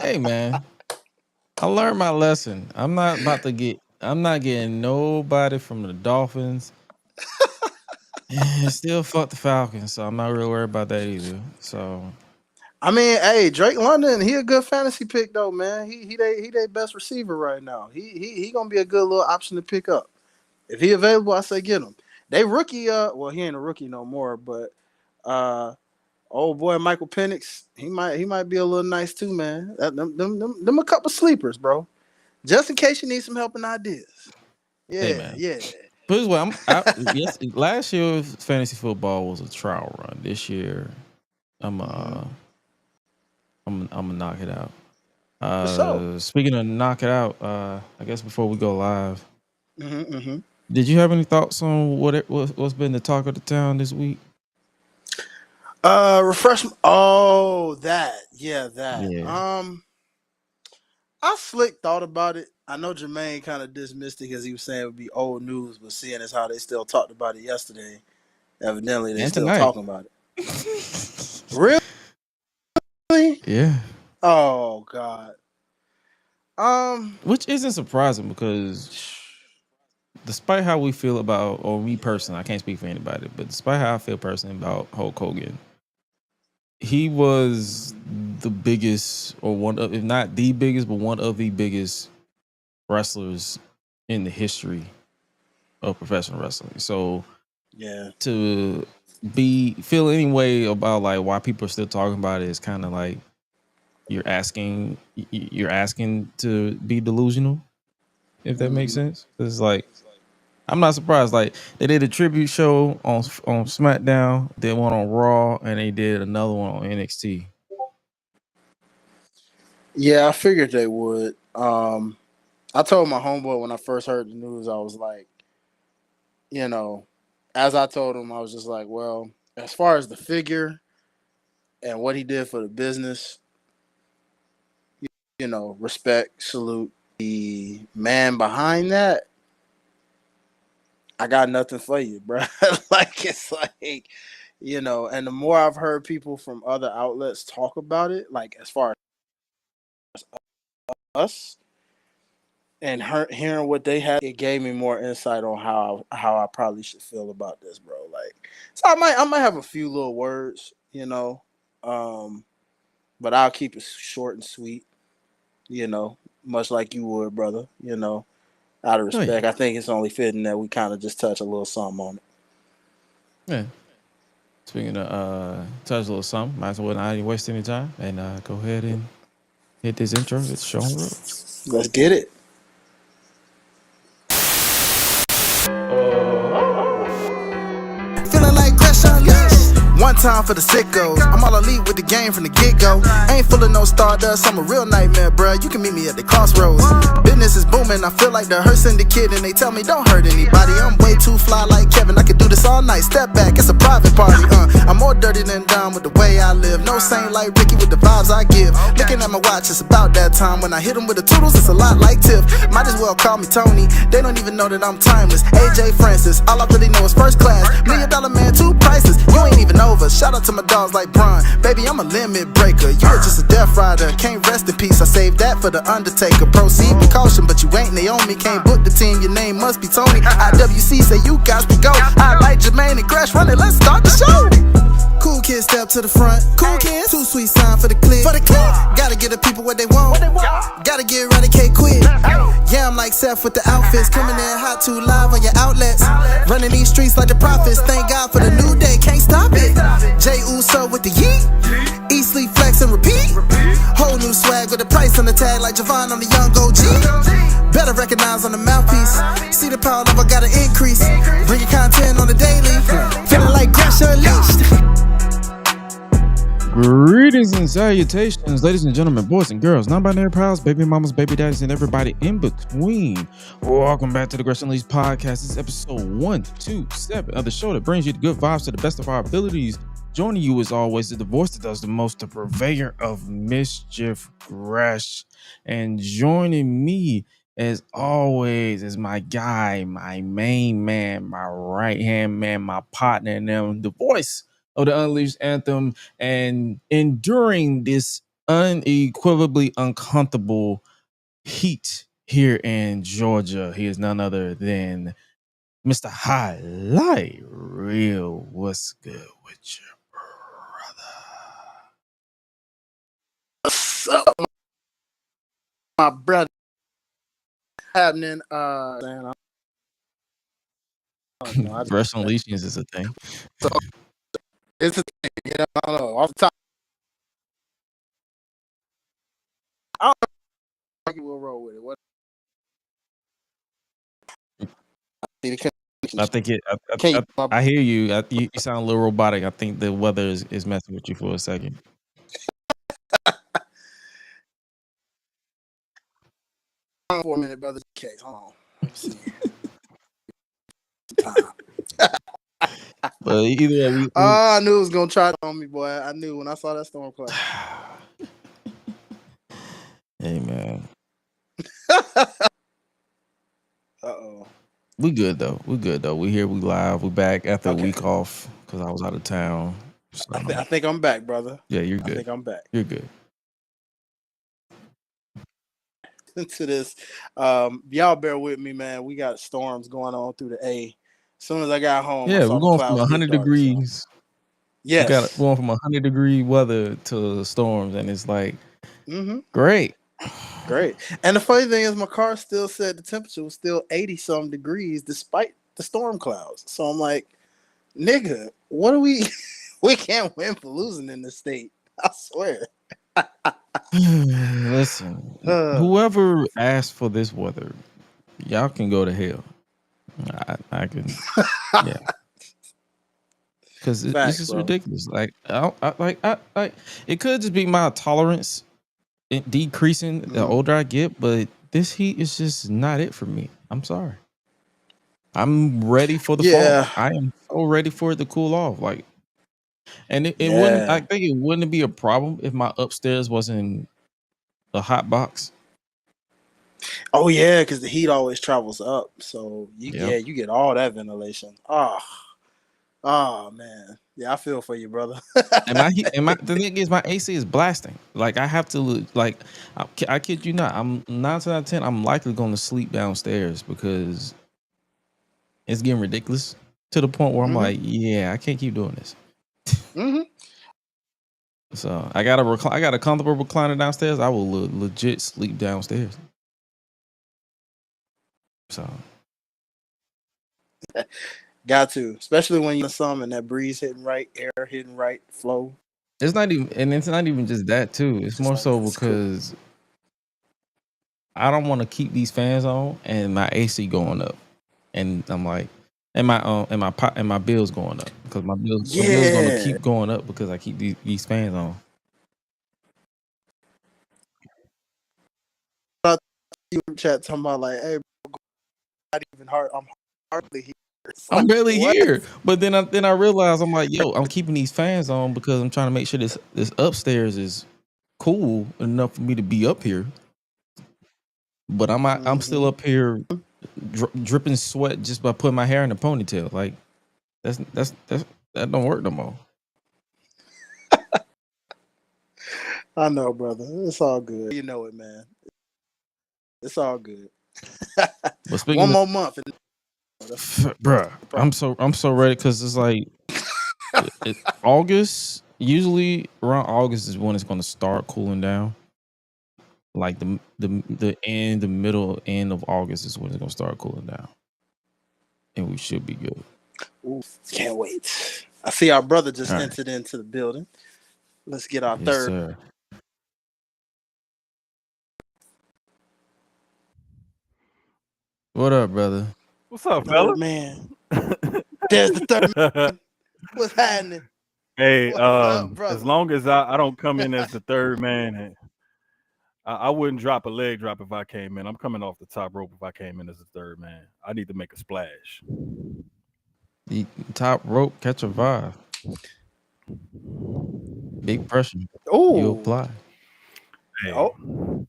Hey man, I learned my lesson. I'm not getting nobody from the Dolphins. And still fuck the Falcons, so I'm not really worried about that either. So I mean, hey, Drake London, he a good fantasy pick though, man. He they best receiver right now. He gonna be a good little option to pick up. If he available, I say get him. They rookie, well, he ain't a rookie no more, but uh old boy Michael Penix, he might be a little nice too, man. Them a couple sleepers, bro. Just in case you need some helping ideas. hey Yeah, man. yeah. Put it this way, yes, last year's fantasy football was a trial run. This year, I'm hmm uh I'm gonna knock it out. For sure. Speaking of knock it out, I guess before we go live, Hmm. did you have any thoughts on what's been the talk of the town this week? Refresh. Oh, that. Yeah, that. Yeah. I slick thought about it. I know Jermaine kind of dismissed it because he was saying it would be old news, but seeing as how they still talked about it yesterday, evidently they And still tonight. talking about it. Really? Yeah. Oh God. Um. Which isn't surprising because despite how we feel about, or me personally, I can't speak for anybody, but despite how I feel personally about Hulk Hogan, he was the biggest, or one of, if not the biggest, but one of the biggest wrestlers in the history of professional wrestling. So Yeah. to feel any way about like why people are still talking about it is kind of like you're asking to be delusional, if that makes hmm sense. It's like I'm not surprised. Like they did a tribute show on SmackDown, did one on Raw, and they did another one on NXT. Yeah, I figured they would. I told my homeboy when I first heard the news, I was like, you know, as I told him, I was just like, well, as far as the figure and what he did for the business, respect, salute. The man behind that, I got nothing for you, bro. Like it's like, and the more I've heard people from other outlets talk about it, like as far as us and hearing what they had, it gave me more insight on how I probably should feel about this, bro. Like, so I might have a few little words, um, but I'll keep it short and sweet, much like you would, brother. Out of Oh yeah, respect, I think it's only fitting that we kind of just touch a little something on it. yeah. Speaking of touch a little something, might as well not waste any time and go ahead and hit this intro. It's show on the road. Let's get it. Feeling like GRESH UNLEASHED. One time for the sickos. I'm all elite with the game from the get-go. Ain't full of no stardust, I'm a real nightmare, bruh. You can meet me at the crossroads. Business is booming, I feel like the hearse in the kid, and they tell me don't hurt anybody. I'm way too fly like Kevin, I could do this all night. Step back, it's a private party, I'm more dirty than dumb with the way I live. No saint like Ricky with the vibes I give. Looking at my watch, it's about that time. When I hit them with the toodles, it's a lot like Tiff. Might as well call me Tony, they don't even know that I'm timeless. AJ Francis, all I really know is first class. $1 million man, two prices, you ain't even over. Shout out to my dogs like Bron, baby, I'm a limit breaker. You are just a death rider, can't rest in peace. I saved that for the Undertaker. Proceed with caution, but you ain't Naomi. Can't book the team, your name must be Tony. IWC say you got to go. Hi-Lite Jermaine and GRESH running, let's start the show. Cool kids step to the front. Cool kids, too sweet sign for the click. Gotta give the people what they want. Gotta get eradicate quick. Yeah, I'm like Seth with the outfits. Coming in hot, too live on your outlets. Running these streets like the prophets. Thank God for the new day, can't stop it. Jay Uso with the yeet. Eat, sleep, flex, and repeat. Whole new swag with the price on the tag like Javon on the young OG. Better recognize on the mouthpiece. See the power level gotta increase. Bringing content on the daily. Feeling like GRESH UNLEASHED. Greetings and salutations, ladies and gentlemen, boys and girls, non-binary pals, baby mamas, baby daddies, and everybody in between. Welcome back to the GRESH UNLEASHED podcast. This is episode 127 of the show that brings you the good vibes to the best of our abilities. Joining you as always is the voice that does the most, the purveyor of mischief, GRESH. And joining me as always is my guy, my main man, my right-hand man, my partner, and them, the voice of the Unleashed Anthem, and enduring this unequivocally uncomfortable heat here in Georgia. He is none other than Mr. Hi-Lite Real. What's good with you, brother? What's up, my brother? Happening. GRESH UNLEASHED is a thing. So it's a thing. You know, I don't know. Off the top, I don't know. We'll roll with it. What? I think it. I hear you. You sound a little robotic. I think the weather is messing with you for a second. For a minute, brother. Case. Hold on. Let me see. But either way, I knew it was gonna try on me, boy. I knew when I saw that storm cloud. Hey man. Uh-oh. We good though. We here. We live. We back after a week off because I was out of town. So, I think I'm back, brother. Yeah, you're good. I think I'm back. You're good. Into this, y'all bear with me, man. We got storms going on through the A. As soon as I got home, yeah, we're going from 100 degrees. So. Yes, we got going from 100-degree weather to storms, and it's like great. And the funny thing is, my car still said the temperature was still 80-some degrees despite the storm clouds. So I'm like, nigga, what are we? We can't win for losing in this state. I swear. Listen, whoever asked for this weather, y'all can go to hell. I can, yeah. Because this is ridiculous. Like, it could just be my tolerance decreasing the older I get, but this heat is just not it for me. I'm sorry. I'm ready for the fall. I am so ready for it to cool off. Like, and it wouldn't. I think it wouldn't be a problem if my upstairs wasn't a hot box. Oh yeah, because the heat always travels up, so you get all that ventilation. Oh man, yeah, I feel for you, brother. The thing is, my AC is blasting. Like I have to I kid you not. I'm 9 out of 10. I'm likely going to sleep downstairs because it's getting ridiculous to the point where I'm like, yeah, I can't keep doing this. So I got a comfortable recliner downstairs. I will legit sleep downstairs. So got to, especially when you're in the summer and that breeze hitting right, air hitting right, flow. It's not even just that too. It's more so because I don't want to keep these fans on and my AC going up, and I'm like, and my bills going up because my bills going to keep going up because I keep these fans on. Chat talking about like, hey, not even hard. I'm hardly here. I'm barely here, but then I realized I'm like, yo, I'm keeping these fans on because I'm trying to make sure this upstairs is cool enough for me to be up here. But I'm still up here dripping sweat just by putting my hair in a ponytail. Like that don't work no more. I know, brother. It's all good. You know it, man. It's all good. One more month, bruh. I'm so ready because it's like August. Usually around August is when it's going to start cooling down. Like the middle end of August is when it's going to start cooling down, and we should be good. Ooh, can't wait. I see our brother just entered into the building. Let's get our third. Sir. What up, brother? What's up, fella? Man. There's the third man. What's happening? Hey, as long as I don't come in as the third man, I wouldn't drop a leg drop if I came in. I'm coming off the top rope if I came in as the third man. I need to make a splash. The top rope, catch a vibe. Big pressure. Oh, you apply. Hey. Oh.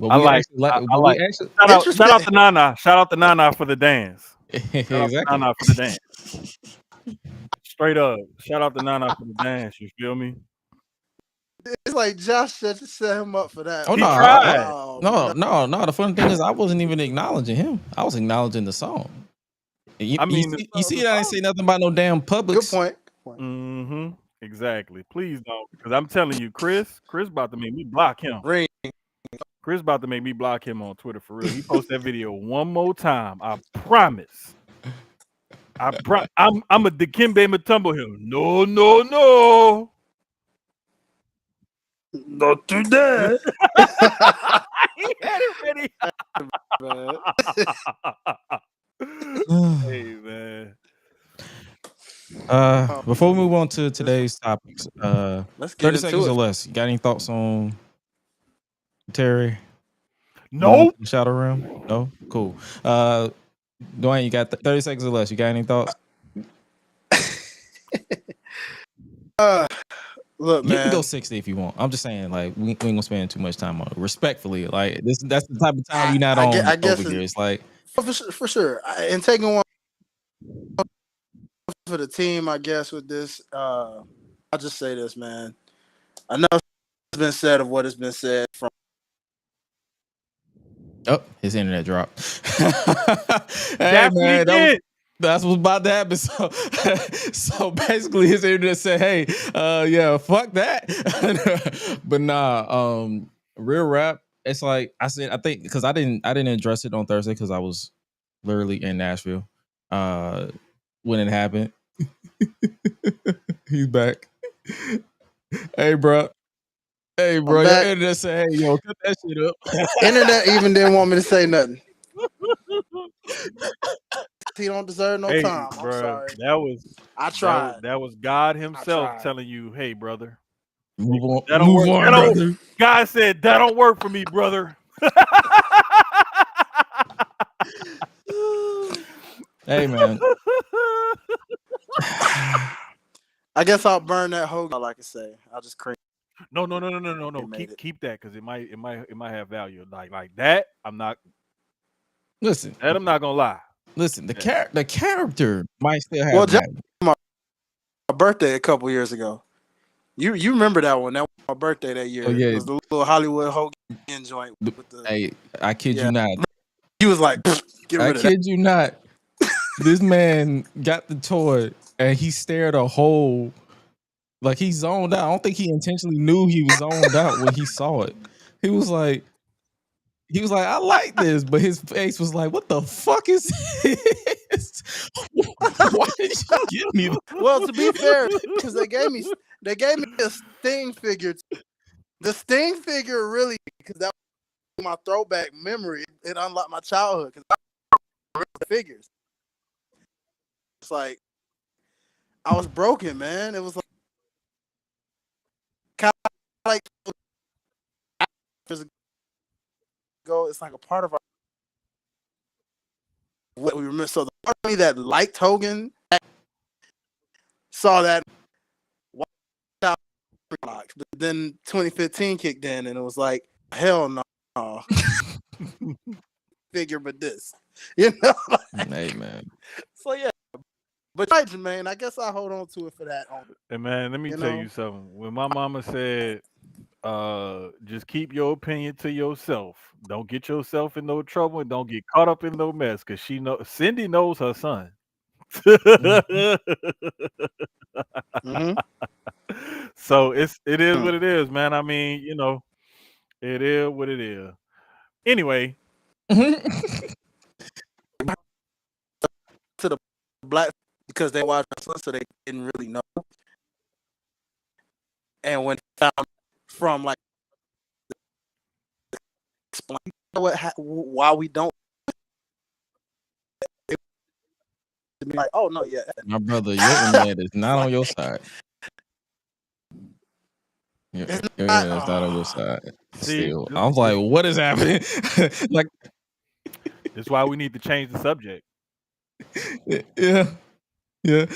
I like. Shout out to Nana. Shout out to Nana for the dance. Shout out to Nana for the dance. Straight up. Shout out to Nana for the dance. You feel me? It's like Josh just set him up for that. Oh He no, tried. no. The funny thing is, I wasn't even acknowledging him. I was acknowledging the song. You see, I ain't say nothing about no damn Publix. Good point. Mm-hmm. Exactly. Please don't, because I'm telling you, Chris about to make me block him. Ring. Chris about to make me block him on Twitter for real. He post that video one more time. I promise. I'm a Dikembe Mutombo him. No. Not today. He had it ready. Hey man. Before we move on to today's topics, let's get 30 seconds or less. You got any thoughts on Terry? No. Shadow Realm? No? Cool. Dwayne, you got 30 seconds or less. You got any thoughts? Look, man. You can go 60 if you want. I'm just saying, like, we ain't gonna spend too much time on it. Respectfully, like, that's the type of time we not on I guess over here. It's like, for sure. And taking one for the team, I guess, with this, I'll just say this, man. Enough has been said of what has been said from. Oh, his internet dropped. Hey, man, that's what's about to happen. So basically, his internet said, "Hey, yeah, fuck that." But nah, real rap. It's like I said. I think because I didn't address it on Thursday because I was literally in Nashville when it happened. He's back. Hey, bro. Your internet said, "Hey, yo, cut that shit up." Internet even didn't want me to say nothing. He don't deserve no time. I'm sorry. I tried. That was God himself telling you, "Hey, brother, move on, brother." God said that don't work for me, brother. Hey, man. I guess I'll burn that whole. All I can say, I'll just cringe. No. Keep that because it might have value. Like that. I'm not. Listen, that I'm not gonna lie. Listen, the character might still have. Well, just my birthday a couple years ago. You remember that one? That was my birthday that year. Oh, yeah. It was the little Hollywood Hogan joint. Hey, I kid you not. He was like, "Get rid of that." I kid you not. This man got the toy and he stared a hole. Like he zoned out. I don't think he intentionally knew he was zoned out when he saw it. He was like, I like this, but his face was like, what the fuck is this? Why did you give me that? Well, to be fair, because they gave me a Sting figure. The Sting figure really, because that was my throwback memory. It unlocked my childhood because I remember the figures. It's like I was broken, man. It was like kind of like it's like a part of our what we remember. So the part of me that liked Hogan saw that, but then 2015 kicked in and it was like, hell no. Figure but this, you know. Hey, man. So yeah, but Jermaine, I guess I hold on to it for that. Hey man, let me tell you something. When my mama said, just keep your opinion to yourself. Don't get yourself in no trouble and don't get caught up in no mess. Cause Cindy knows her son. Mm-hmm. So it is what it is, man. I mean, you know, it is what it is. Anyway. To the black because they watched wrestling, so they didn't really know. And when found from like explain why we don't, be like, oh no, yeah, my brother, your internet is not on your side. Your internet is not on your side. Still, I was like, what is happening? Like, that's why we need to change the subject. Yeah. We're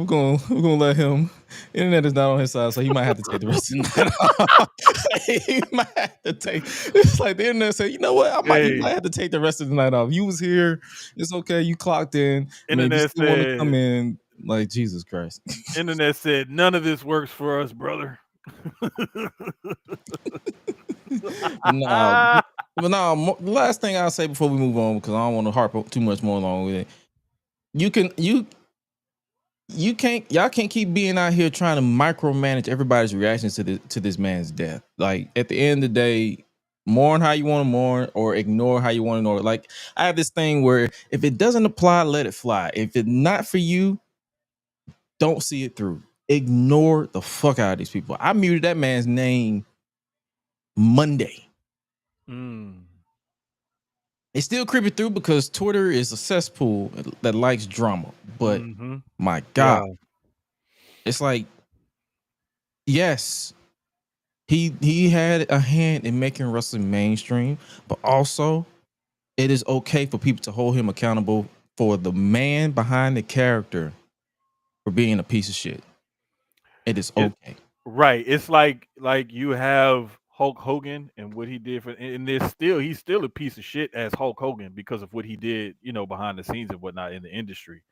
gonna let him. Internet is not on his side, so he might have to take the rest of the night off. He might have to take. It's like the internet said, you know what? He might have to take the rest of the night off. You was here. It's okay. You clocked in. Internet want to come in. Like Jesus Christ. Internet said none of this works for us, brother. No, but no. The last thing I'll say before we move on, because I don't want to harp too much more along with it. Y'all can't keep being out here trying to micromanage everybody's reactions to this man's death. Like at the end of the day, mourn how you want to mourn or ignore how you want to ignore. Like I have this thing where if it doesn't apply, let it fly. If it's not for you, don't see it through. Ignore the fuck out of these people. I muted that man's name Monday. It's still creeping through because Twitter is a cesspool that likes drama. But my God, it's like, yes, he had a hand in making wrestling mainstream, but also it is okay for people to hold him accountable for the man behind the character for being a piece of shit. It is okay. Right. It's like you have Hulk Hogan and what he did for, and he's still a piece of shit as Hulk Hogan because of what he did, behind the scenes and whatnot in the industry.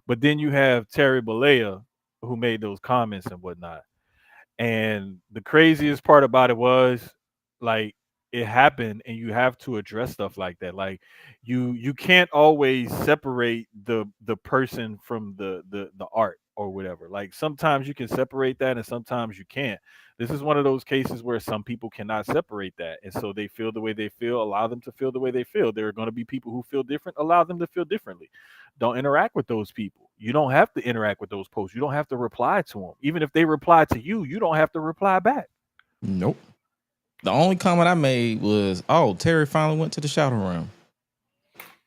But then you have Terry Bollea who made those comments and whatnot. And the craziest part about it was like it happened and you have to address stuff like that. Like you can't always separate the person from the art or whatever. Like sometimes you can separate that and sometimes you can't. This is one of those cases where some people cannot separate that. And so they feel the way they feel, allow them to feel the way they feel. There are going to be people who feel different, allow them to feel differently. Don't interact with those people. You don't have to interact with those posts. You don't have to reply to them. Even if they reply to you, you don't have to reply back. Nope. The only comment I made was, "Oh, Terry finally went to the shadow realm,"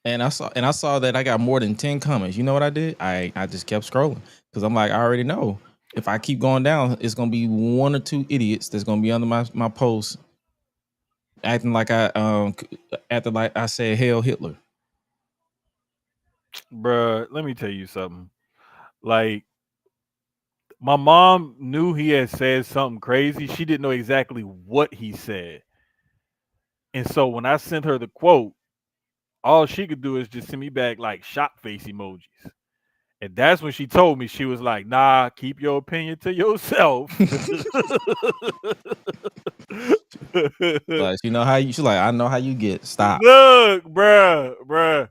and I saw that I got more than 10 comments. You know what I did? I just kept scrolling because I'm like, I already know if I keep going down, it's gonna be one or two idiots that's gonna be under my post acting like I said Hail Hitler. Bruh, let me tell you something. Like, my mom knew he had said something crazy. She didn't know exactly what he said. And so when I sent her the quote, all she could do is just send me back like shock face emojis. And that's when she told me, she was like, nah, keep your opinion to yourself. Like, you know how you, she's like, I know how you get. Stop. Look, bruh.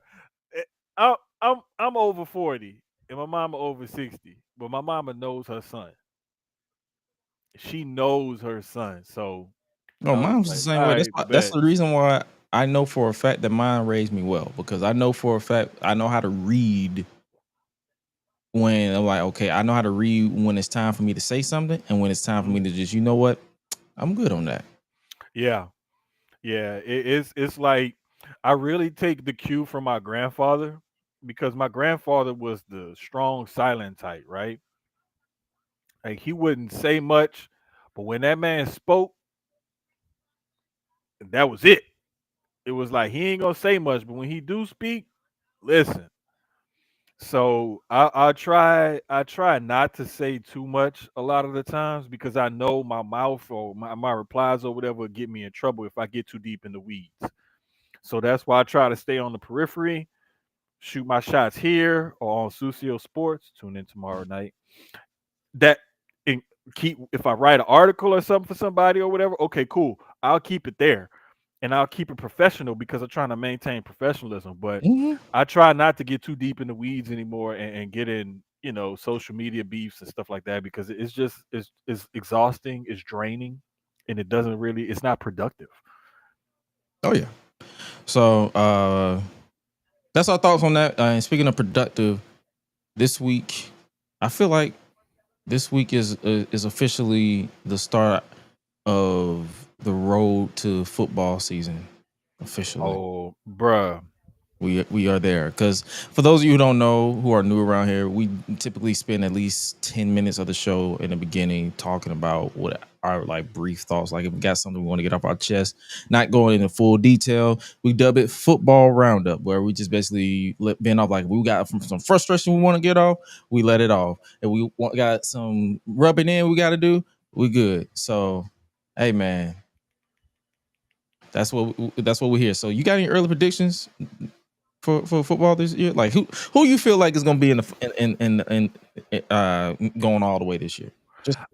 I'm over 40 and my mama over 60, but my mama knows her son. She knows her son. So No, mine was the same way. That's the reason why I know for a fact that mine raised me well, because I know for a fact I know how to read when I'm like, okay, I know how to read when it's time for me to say something and when it's time for me to just, you know what, I'm good on that. Yeah. It's like I really take the cue from my grandfather because my grandfather was the strong silent type, right? Like he wouldn't say much, but when that man spoke, that was it. It was like he ain't gonna say much, but when he do speak, listen. So I try not to say too much a lot of the times because I know my mouth or my replies or whatever will get me in trouble if I get too deep in the weeds. So that's why I try to stay on the periphery, shoot my shots here or on Sucio Sports. Tune in tomorrow night. That and keep if I write an article or something for somebody or whatever, okay, cool. I'll keep it there. And I'll keep it professional because I'm trying to maintain professionalism. But I try not to get too deep in the weeds anymore and get in, social media beefs and stuff like that because it's exhausting, it's draining, and it's not productive. Oh yeah. So that's our thoughts on that. And speaking of productive, this week, I feel like this week is officially the start of the road to football season. Officially. Oh, bruh. We are there because for those of you who don't know, who are new around here, we typically spend at least 10 minutes of the show in the beginning talking about what our like brief thoughts, like if we got something we want to get off our chest, not going into full detail. We dub it football roundup, where we just basically bend off like we got some frustration we want to get off, we let it off, and we got some rubbing in we got to do, we good. So, hey man, that's what we're here. So, you got any early predictions for football this year? Like who you feel like is going to be in going all the way this year?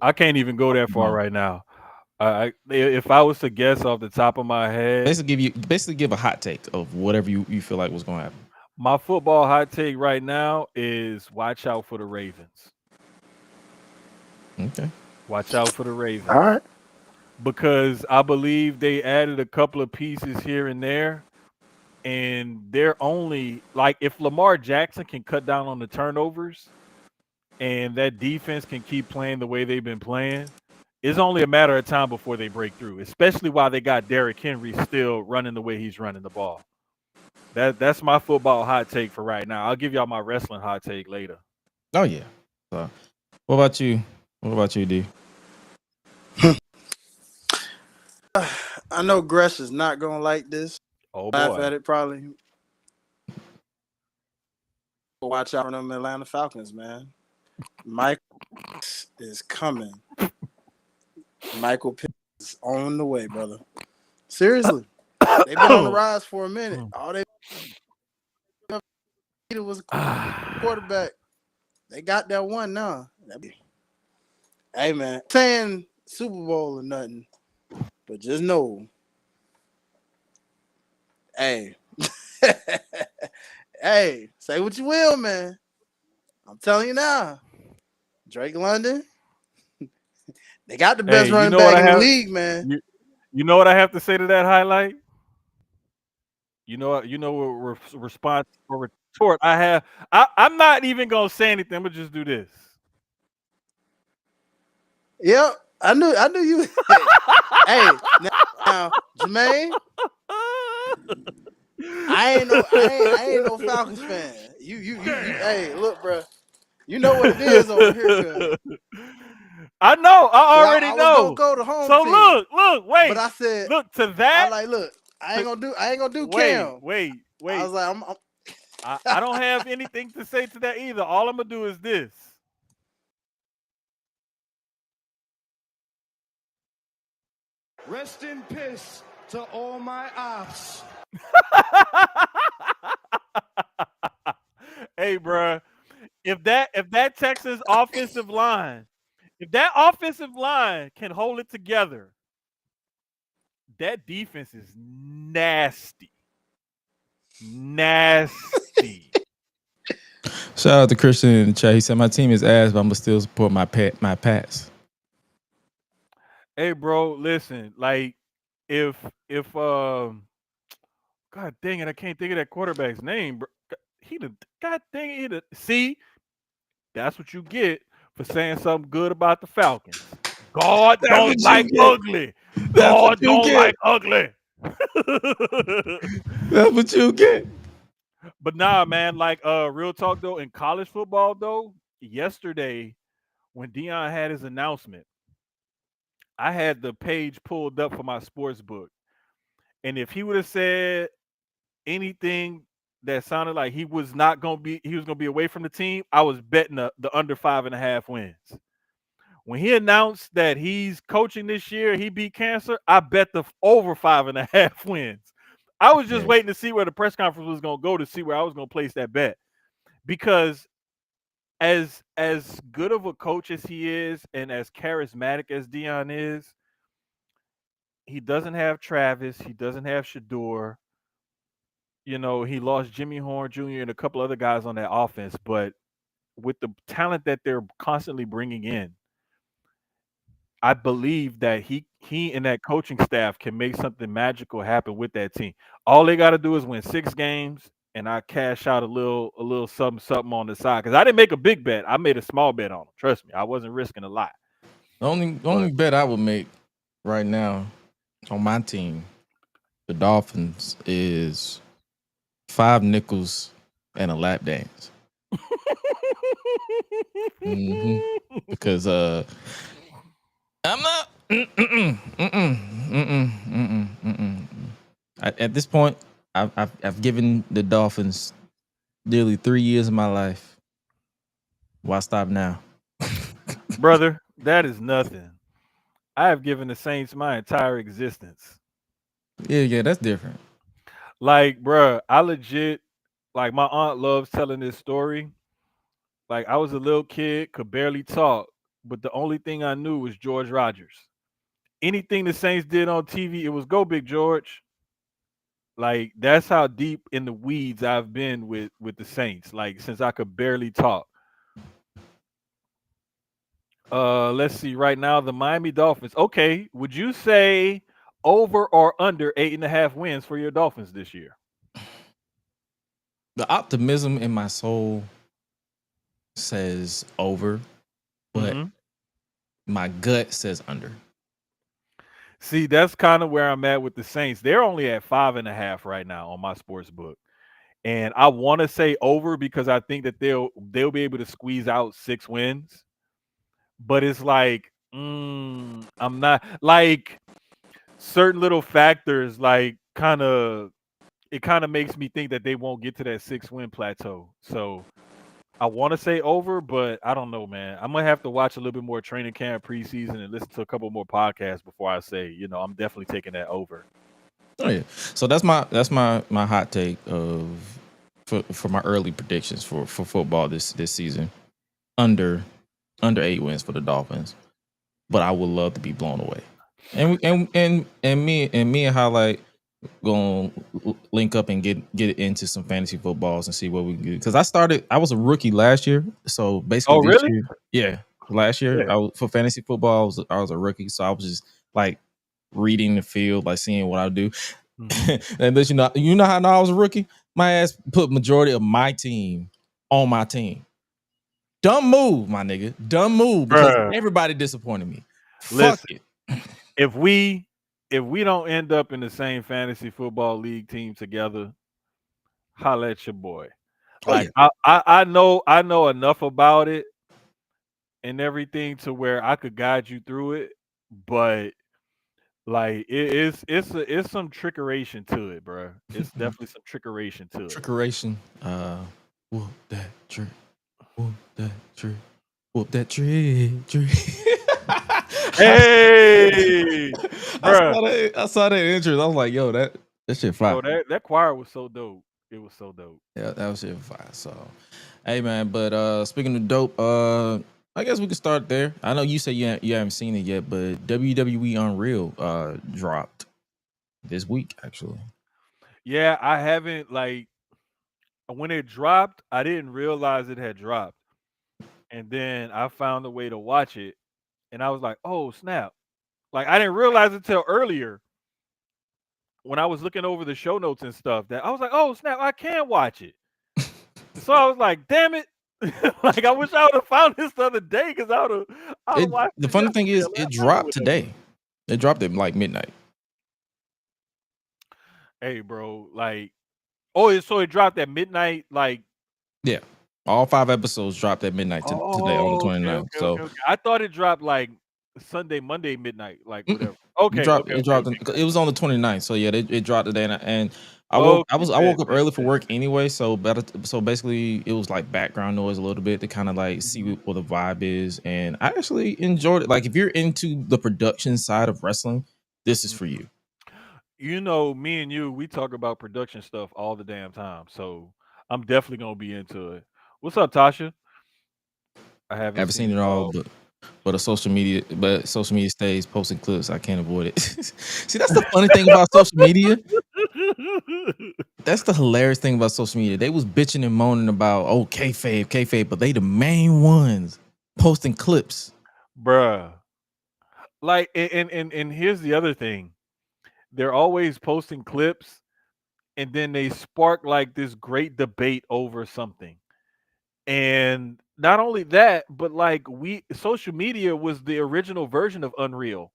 I can't even go that far No. right now. If I was to guess off the top of my head, Basically give a hot take of whatever you feel like was going to happen. my football hot take right now is watch out for the Ravens. Okay. Watch out for the Ravens. All right. Because I believe they added a couple of pieces here and there. And they're only like if Lamar Jackson can cut down on the turnovers and that defense can keep playing the way they've been playing, it's only a matter of time before they break through, especially while they got Derrick Henry still running the way he's running the ball. That's my football hot take for right now. I'll give y'all my wrestling hot take later. Oh yeah. So, what about you? What about you, D? I know Gresh is not gonna like this. Oh Laugh boy. at it probably. Watch out for them Atlanta Falcons, man. Mike is coming. Michael Pitt is on the way, brother. Seriously. They've been on the rise for a minute. All they needed was a quarterback. They got that one now. Hey, man. Saying Super Bowl or nothing, but just know. Hey. Hey, say what you will, man. I'm telling you now. Drake London. They got the best running back in the league, man. You know what I have to say to that highlight? You know what response or retort I have. I'm not even gonna say anything. I'm gonna just do this. Yep, I knew you. Hey, now Jermaine, I ain't no Falcons fan. You hey, look, bro. You know what it is over here, cuz. I know. I already know. Go to home so team. Look, wait. But I said, look to that. I ain't gonna do wait, Cam. Wait. I was like, I don't have anything to say to that either. All I'm gonna do is this. Rest in peace to all my ops. Hey, bruh. If that Texas offensive line, if that offensive line can hold it together, that defense is nasty. Nasty. Shout out to Christian in the chat. He said my team is ass, but I'm gonna still support my Pats. Hey, bro, listen. Like, if God dang it, I can't think of that quarterback's name, bro. God dang it, see, that's what you get for saying something good about the Falcons. God don't like ugly. God don't like ugly. That's what you get. But nah, man, like real talk though, in college football though, yesterday when Deion had his announcement, I had the page pulled up for my sports book. And if he would have said anything that sounded like he was gonna be away from the team, I was betting the under 5.5 wins. When he announced that he's coaching this year, he beat cancer, I bet the over 5.5 wins. I was just waiting to see where the press conference was gonna go to see where I was gonna place that bet. Because as good of a coach as he is and as charismatic as Deion is, he doesn't have Travis, he doesn't have Shador. You know, he lost Jimmy Horn Jr. and a couple other guys on that offense, but with the talent that they're constantly bringing in, I believe that he and that coaching staff can make something magical happen with that team. All they got to do is win 6 games, and I cash out a little something on the side because I didn't make a big bet. I made a small bet on them. Trust me, I wasn't risking a lot. The only bet I would make right now on my team, the Dolphins, is 5 nickels and a lap dance. Because I'm not. At this point, I've given the Dolphins nearly 3 years of my life. Why stop now? Brother, that is nothing. I have given the Saints my entire existence. Yeah, that's different. Like, bruh, I legit, like, my aunt loves telling this story. Like, I was a little kid, could barely talk, but the only thing I knew was George Rogers. Anything the Saints did on TV, it was go Big George. Like that's how deep in the weeds I've been with the Saints. Like since I could barely talk. Let's see. Right now, the Miami Dolphins. Okay, would you say over or under 8.5 wins for your Dolphins this year? The optimism in my soul says over, but my gut says under. See, that's kind of where I'm at with the Saints. They're only at 5.5 right now on my sports book. And I want to say over because I think that they'll be able to squeeze out 6 wins. But it's like, I'm not like certain little factors like it kind of makes me think that they won't get to that 6 win plateau. So I want to say over, but I don't know, man. I'm gonna have to watch a little bit more training camp preseason and listen to a couple more podcasts before I say, I'm definitely taking that over. Oh yeah. So that's my hot take for my early predictions for football this season. Under 8 wins for the Dolphins. But I would love to be blown away. And me and Hi-Lite gonna link up and get into some fantasy footballs and see what we can do. Because I was a rookie last year, so basically this year, yeah, last year for fantasy football I was a rookie, so I was just like reading the field, like seeing what I do. And let you know how I was a rookie. My ass put majority of my team on my team. Dumb move, my nigga. Dumb move because everybody disappointed me. Fuck it. If we don't end up in the same fantasy football league team together, holla at your boy. Like I know enough about it and everything to where I could guide you through it, but like it's some trickeration to it, bro. It's definitely some trickeration to it. Trickeration. Whoop that trick. Whoop that trick. Whoop that trick. Hey, I saw that interest. I was like, yo, that shit fire. Bro, that choir was so dope. It was so dope. Yeah, that was shit fire. So, hey man, but speaking of dope, I guess we could start there. I know you said you haven't seen it yet, but WWE Unreal dropped this week actually. Yeah, I haven't like when it dropped, I didn't realize it had dropped. And then I found a way to watch it and I was like, "Oh, snap." Like I didn't realize it till earlier when I was looking over the show notes and stuff that I was like, "Oh, snap, I can watch it." So I was like, "Damn it." Like I wish I would have found this the other day because I would have watched it. The funny thing is it dropped today. It dropped at like midnight. Hey, bro, like so it dropped at midnight, like yeah. All 5 episodes dropped at midnight today on the 29th. Okay. I thought it dropped like Sunday, Monday midnight, like whatever. Okay, it dropped. It was on the 29th, so yeah, it dropped today, and I woke up early for work anyway, so basically it was like background noise a little bit to kind of like see what the vibe is, and I actually enjoyed it. Like if you're into the production side of wrestling, this is for you. You know, me and you, we talk about production stuff all the damn time, so I'm definitely gonna be into it. What's up, Tasha? I haven't seen it all, but social media stays posting clips. I can't avoid it. See, that's the funny thing about social media. That's the hilarious thing about social media. They was bitching and moaning about kayfabe, but they the main ones posting clips, bruh. Like, and here's the other thing: they're always posting clips, and then they spark like this great debate over something. And not only that, but like social media was the original version of Unreal.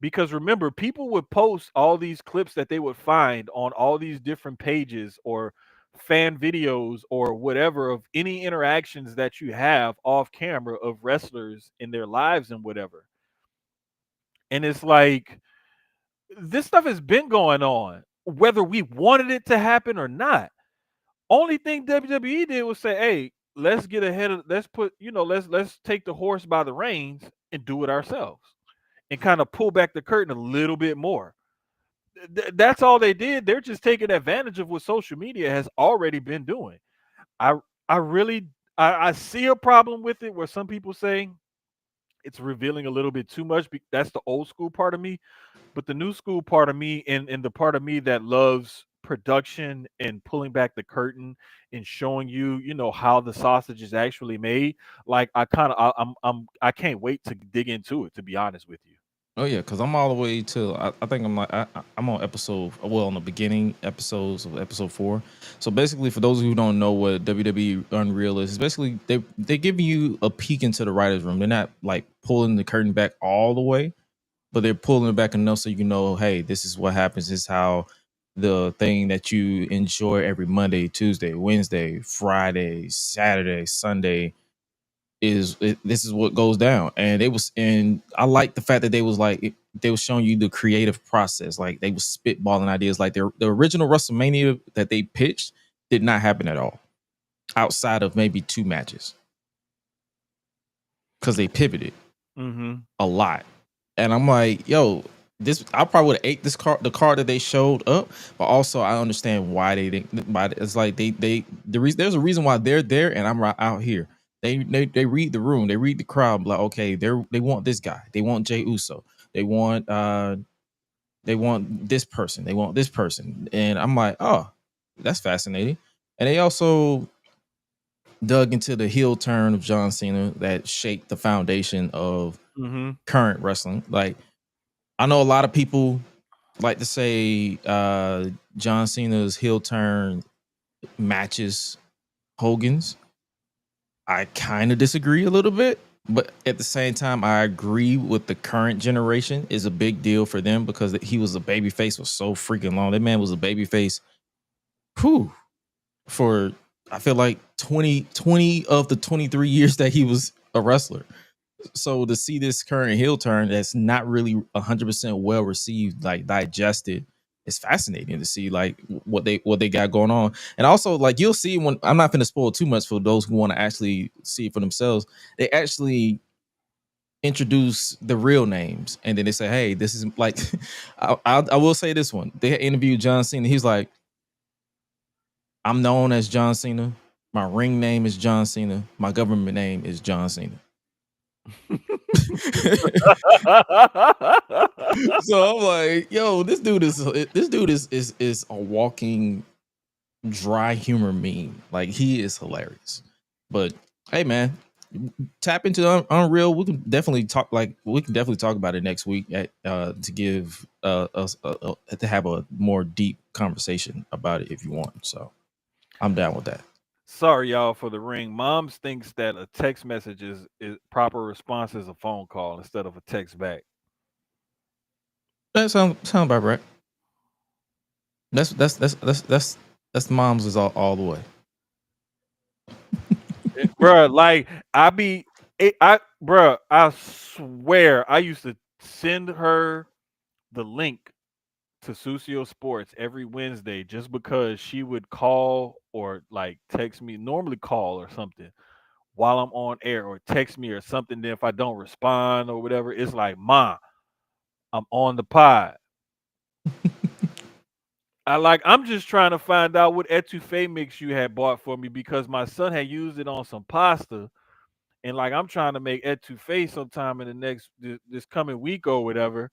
Because remember, people would post all these clips that they would find on all these different pages or fan videos or whatever of any interactions that you have off camera of wrestlers in their lives and whatever. And it's like this stuff has been going on, whether we wanted it to happen or not. Only thing WWE did was say, "Hey, let's get ahead of let's put, let's take the horse by the reins and do it ourselves." And kind of pull back the curtain a little bit more. That's all they did. They're just taking advantage of what social media has already been doing. I really see a problem with it where some people say it's revealing a little bit too much. That's the old school part of me. But the new school part of me, and the part of me that loves production and pulling back the curtain and showing you, how the sausage is actually made. Like I kind of, I can't wait to dig into it. To be honest with you. Oh yeah, because I'm all the way to I think I'm like I'm on episode on the beginning episodes of episode 4. So basically, for those who don't know what WWE Unreal is, basically they give you a peek into the writers' room. They're not like pulling the curtain back all the way, but they're pulling it back enough so you know, hey, this is what happens. This is how the thing that you enjoy every Monday, Tuesday, Wednesday, Friday, Saturday, Sunday this is what goes down. And I like the fact that they was showing you the creative process. Like they was spitballing ideas. Like the original WrestleMania that they pitched did not happen at all, outside of maybe 2 matches, because they pivoted a lot. And I'm like, yo, this I probably would have ate the card that they showed up, but also I understand why they didn't. But it's like there's a reason why they're there and I'm right out here. They read the room, they read the crowd. Like, okay, they want this guy, they want Jey Uso, they want this person, they want this person, and I'm like, oh, that's fascinating. And they also dug into the heel turn of John Cena that shaped the foundation of current wrestling. Like, I know a lot of people like to say John Cena's heel turn matches Hogan's. I kind of disagree a little bit, but at the same time, I agree with the current generation is a big deal for them because he was a babyface for so freaking long. That man was a babyface, for I feel like 20 of the 23 years that he was a wrestler. So to see this current heel turn that's not really 100% well received, like digested, it's fascinating to see like what they got going on. And also, like, you'll see, when I'm not going to spoil too much for those who want to actually see it for themselves, they actually introduce the real names, and then they say, hey, this is like I will say this one. They interviewed John Cena. He's like, I'm known as John Cena. My ring name is John Cena. My government name is John Cena. So I'm like, yo, this dude is a walking dry humor meme. Like, he is hilarious. But hey, man, tap into Unreal. We can definitely talk about it next week to give us to have a more deep conversation about it if you want. So I'm down with that. Sorry, y'all, for the ring. Moms thinks that a text message is proper response is a phone call instead of a text back. That sound about right. That's the moms is all the way. Bruh, like I swear I used to send her the link to Susio Sports every Wednesday just because she would call or like text me, normally call or something while I'm on air, or text me or something. Then if I don't respond or whatever, it's like, Ma, I'm on the pod. I'm just trying to find out what etouffee mix you had bought for me because my son had used it on some pasta, and like I'm trying to make etouffee sometime in the next this coming week or whatever.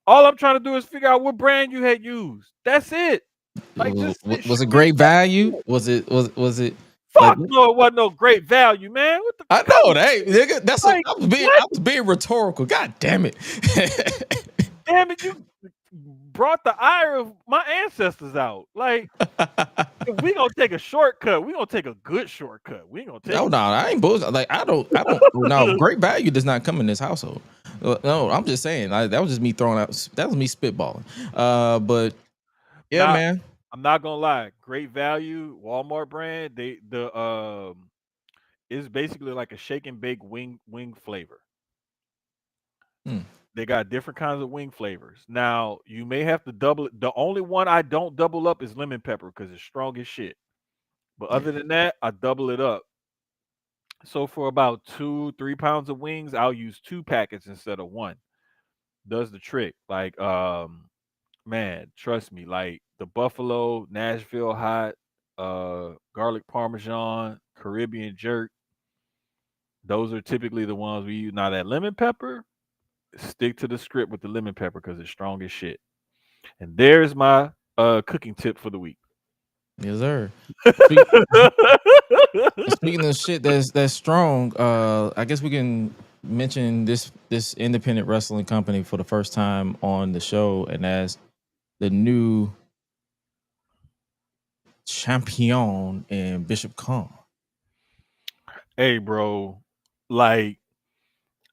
All I'm trying to do is figure out what brand you had used. That's it. Like, just Was it shoot me a great text. value? Was it like? Fuck no, it wasn't no great value, man. What the I come know on, that, nigga. like I what? was being rhetorical. God damn it. Damn it, you brought the ire of my ancestors out. Like, if we gonna take a shortcut, we gonna take a good shortcut. We ain't gonna take No, I ain't bullshit. Like, I don't. No, great value does not come in this household. No, I'm just saying. That was just me throwing out. That was me spitballing. But yeah, now. man. I'm not gonna lie, great value, Walmart brand. It's basically like a shake and bake wing flavor. Hmm. They got different kinds of wing flavors. Now you may have to double it. The only one I don't double up is lemon pepper because it's strong as shit. But Yeah. other than that, I double it up. So for about 2-3 pounds of wings, I'll use 2 packets instead of one. Does the trick. Like, man, trust me, like the buffalo, Nashville hot, garlic parmesan, Caribbean jerk. Those are typically the ones we use. Now that lemon pepper, stick to the script with the lemon pepper because it's strong as shit. And there's my cooking tip for the week. Yes, sir. Speak, speaking of shit that's strong, I guess we can mention this independent wrestling company for the first time on the show, and that's the new champion and Bishop Khan. Hey, bro, like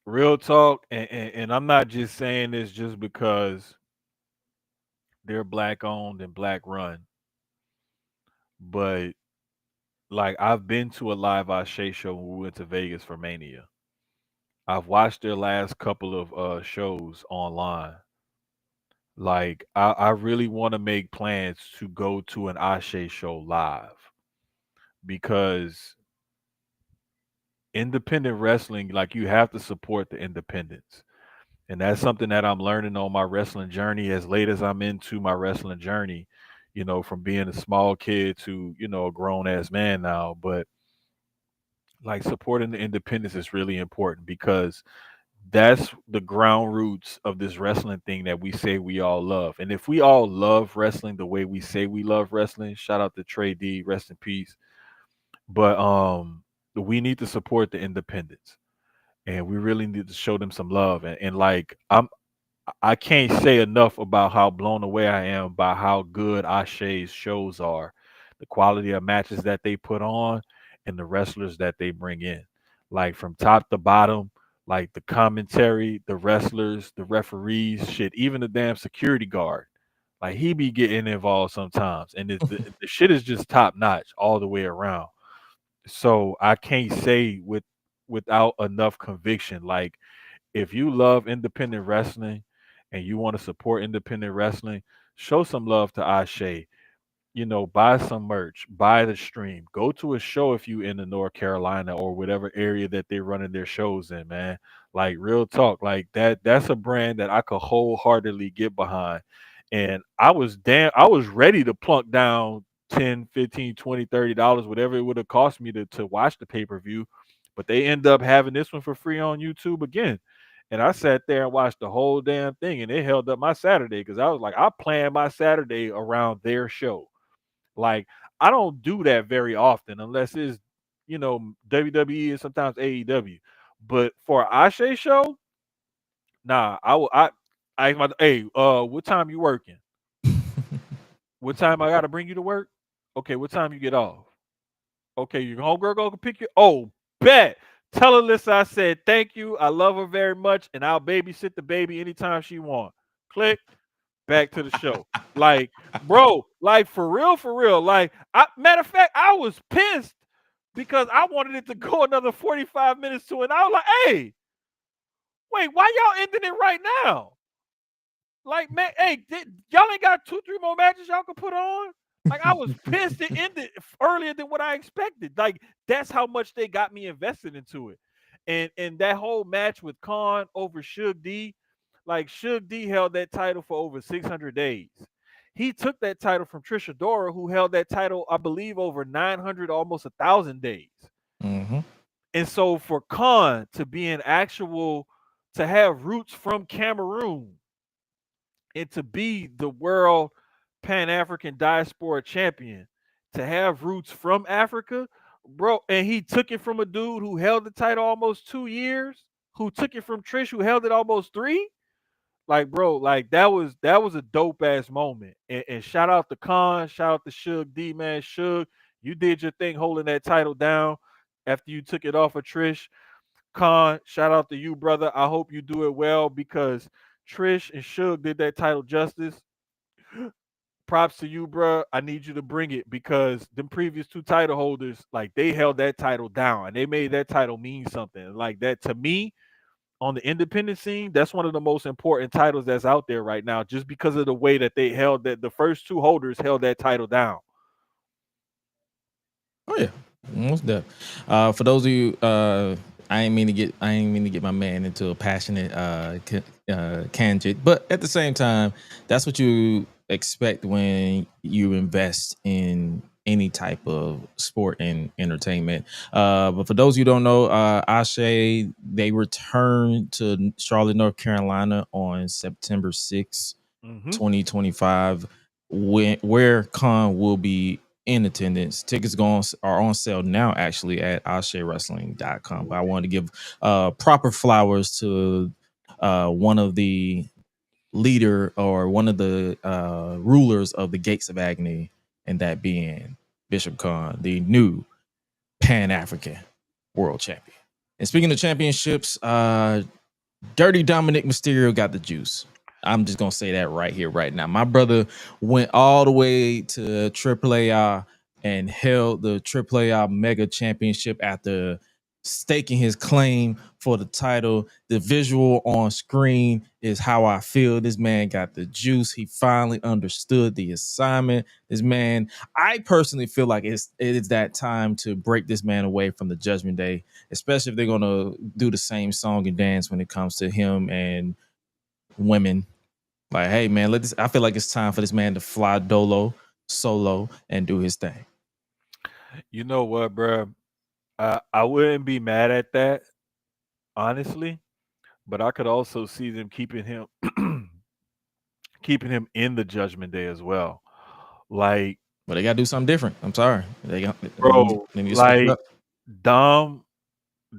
real talk, and I'm not just saying this just because they're black owned and black run, but like I've been to a live Ashe show when we went to Vegas for Mania. I've watched their last couple of shows online. Like I really want to make plans to go to an Ashe show live because independent wrestling, like you have to support the independents. And that's something that I'm learning on my wrestling journey as late as I'm into my wrestling journey, from being a small kid to, a grown ass man now. But like supporting the independents is really important because that's the ground roots of this wrestling thing that we say we all love. And if we all love wrestling the way we say we love wrestling, shout out to Trey D, rest in peace. But we need to support the independents and we really need to show them some love. And like I can't say enough about how blown away I am by how good Ashe's shows are, the quality of matches that they put on, and the wrestlers that they bring in. Like from top to bottom, like the commentary, the wrestlers, the referees, shit, even the damn security guard. Like he be getting involved sometimes, and the shit is just top notch all the way around. So I can't say without enough conviction, like if you love independent wrestling and you want to support independent wrestling, show some love to Ashe. Buy some merch, buy the stream, go to a show if you in the North Carolina or whatever area that they're running their shows in, man. Like real talk, like that's a brand that I could wholeheartedly get behind. And I was ready to plunk down 10, 15, 20, $30, whatever it would have cost me to watch the pay-per-view. But they end up having this one for free on YouTube again. And I sat there and watched the whole damn thing, and it held up my Saturday because I was like, I planned my Saturday around their show. Like, I don't do that very often unless it's, WWE and sometimes AEW. But for an Ashe show, nah, hey, what time you working? What time I gotta bring you to work? Okay, what time you get off? Okay, your homegirl go pick you. Oh, bet. Tell Alyssa I said thank you. I love her very much, and I'll babysit the baby anytime she want. Click. Back to the show. Like, bro, like for real. Like, matter of fact, I was pissed because I wanted it to go another 45 minutes to an hour. Like, hey, wait, why y'all ending it right now? Like, man, hey, y'all ain't got 2-3 more matches y'all can put on? Like, I was pissed it ended earlier than what I expected. Like, that's how much they got me invested into it. And that whole match with Khan over Suge D, like Suge D held that title for over 600 days. He took that title from Trisha Dora, who held that title, I believe, over 900, almost 1,000 days. Mm-hmm. And so for Khan to be to have roots from Cameroon and to be the world Pan-African diaspora champion, to have roots from Africa, bro, and he took it from a dude who held the title almost 2 years, who took it from Trish, who held it almost 3. Like, bro, like that was a dope ass moment. And shout out to Khan, shout out to Suge D, man. Suge, you did your thing holding that title down after you took it off of Trish. Khan, shout out to you, brother. I hope you do it well because Trish and Suge did that title justice. Props to you, bro. I need you to bring it because them previous 2 title holders, like they held that title down and they made that title mean something. Like that to me, on the independent scene, that's one of the most important titles that's out there right now, just because of the way that they held that the first 2 holders held that title down. Oh yeah, almost done. For those of you, I ain't mean to get my man into a passionate tangent, but at the same time, that's what you expect when you invest in any type of sport and entertainment. But for those who don't know, Ashe, they returned to Charlotte, North Carolina on September 6th, 2025, where Khan will be in attendance. Tickets are on sale now, actually, at AsheWrestling.com. But I wanted to give proper flowers to one of the leader or one of the rulers of the Gates of Agony, and that being Bishop Khan, the new Pan-African world champion. And speaking of championships, Dirty Dominic Mysterio got the juice. I'm just gonna say that right here, right now. My brother went all the way to AAA and held the AAA Mega Championship after staking his claim for the title. The visual on screen is how I feel. This man got the juice. He finally understood the assignment. This man, I personally feel like it is that time to break this man away from the Judgment Day, especially if they're gonna do the same song and dance when it comes to him and women. Like, hey man, I feel like it's time for this man to fly solo and do his thing. You know what, bro? I wouldn't be mad at that, honestly, but I could also see them keeping him keeping him in the Judgment Day as well. Like, But they gotta do something different. I'm sorry. They bro, need to switch it like up. Dom,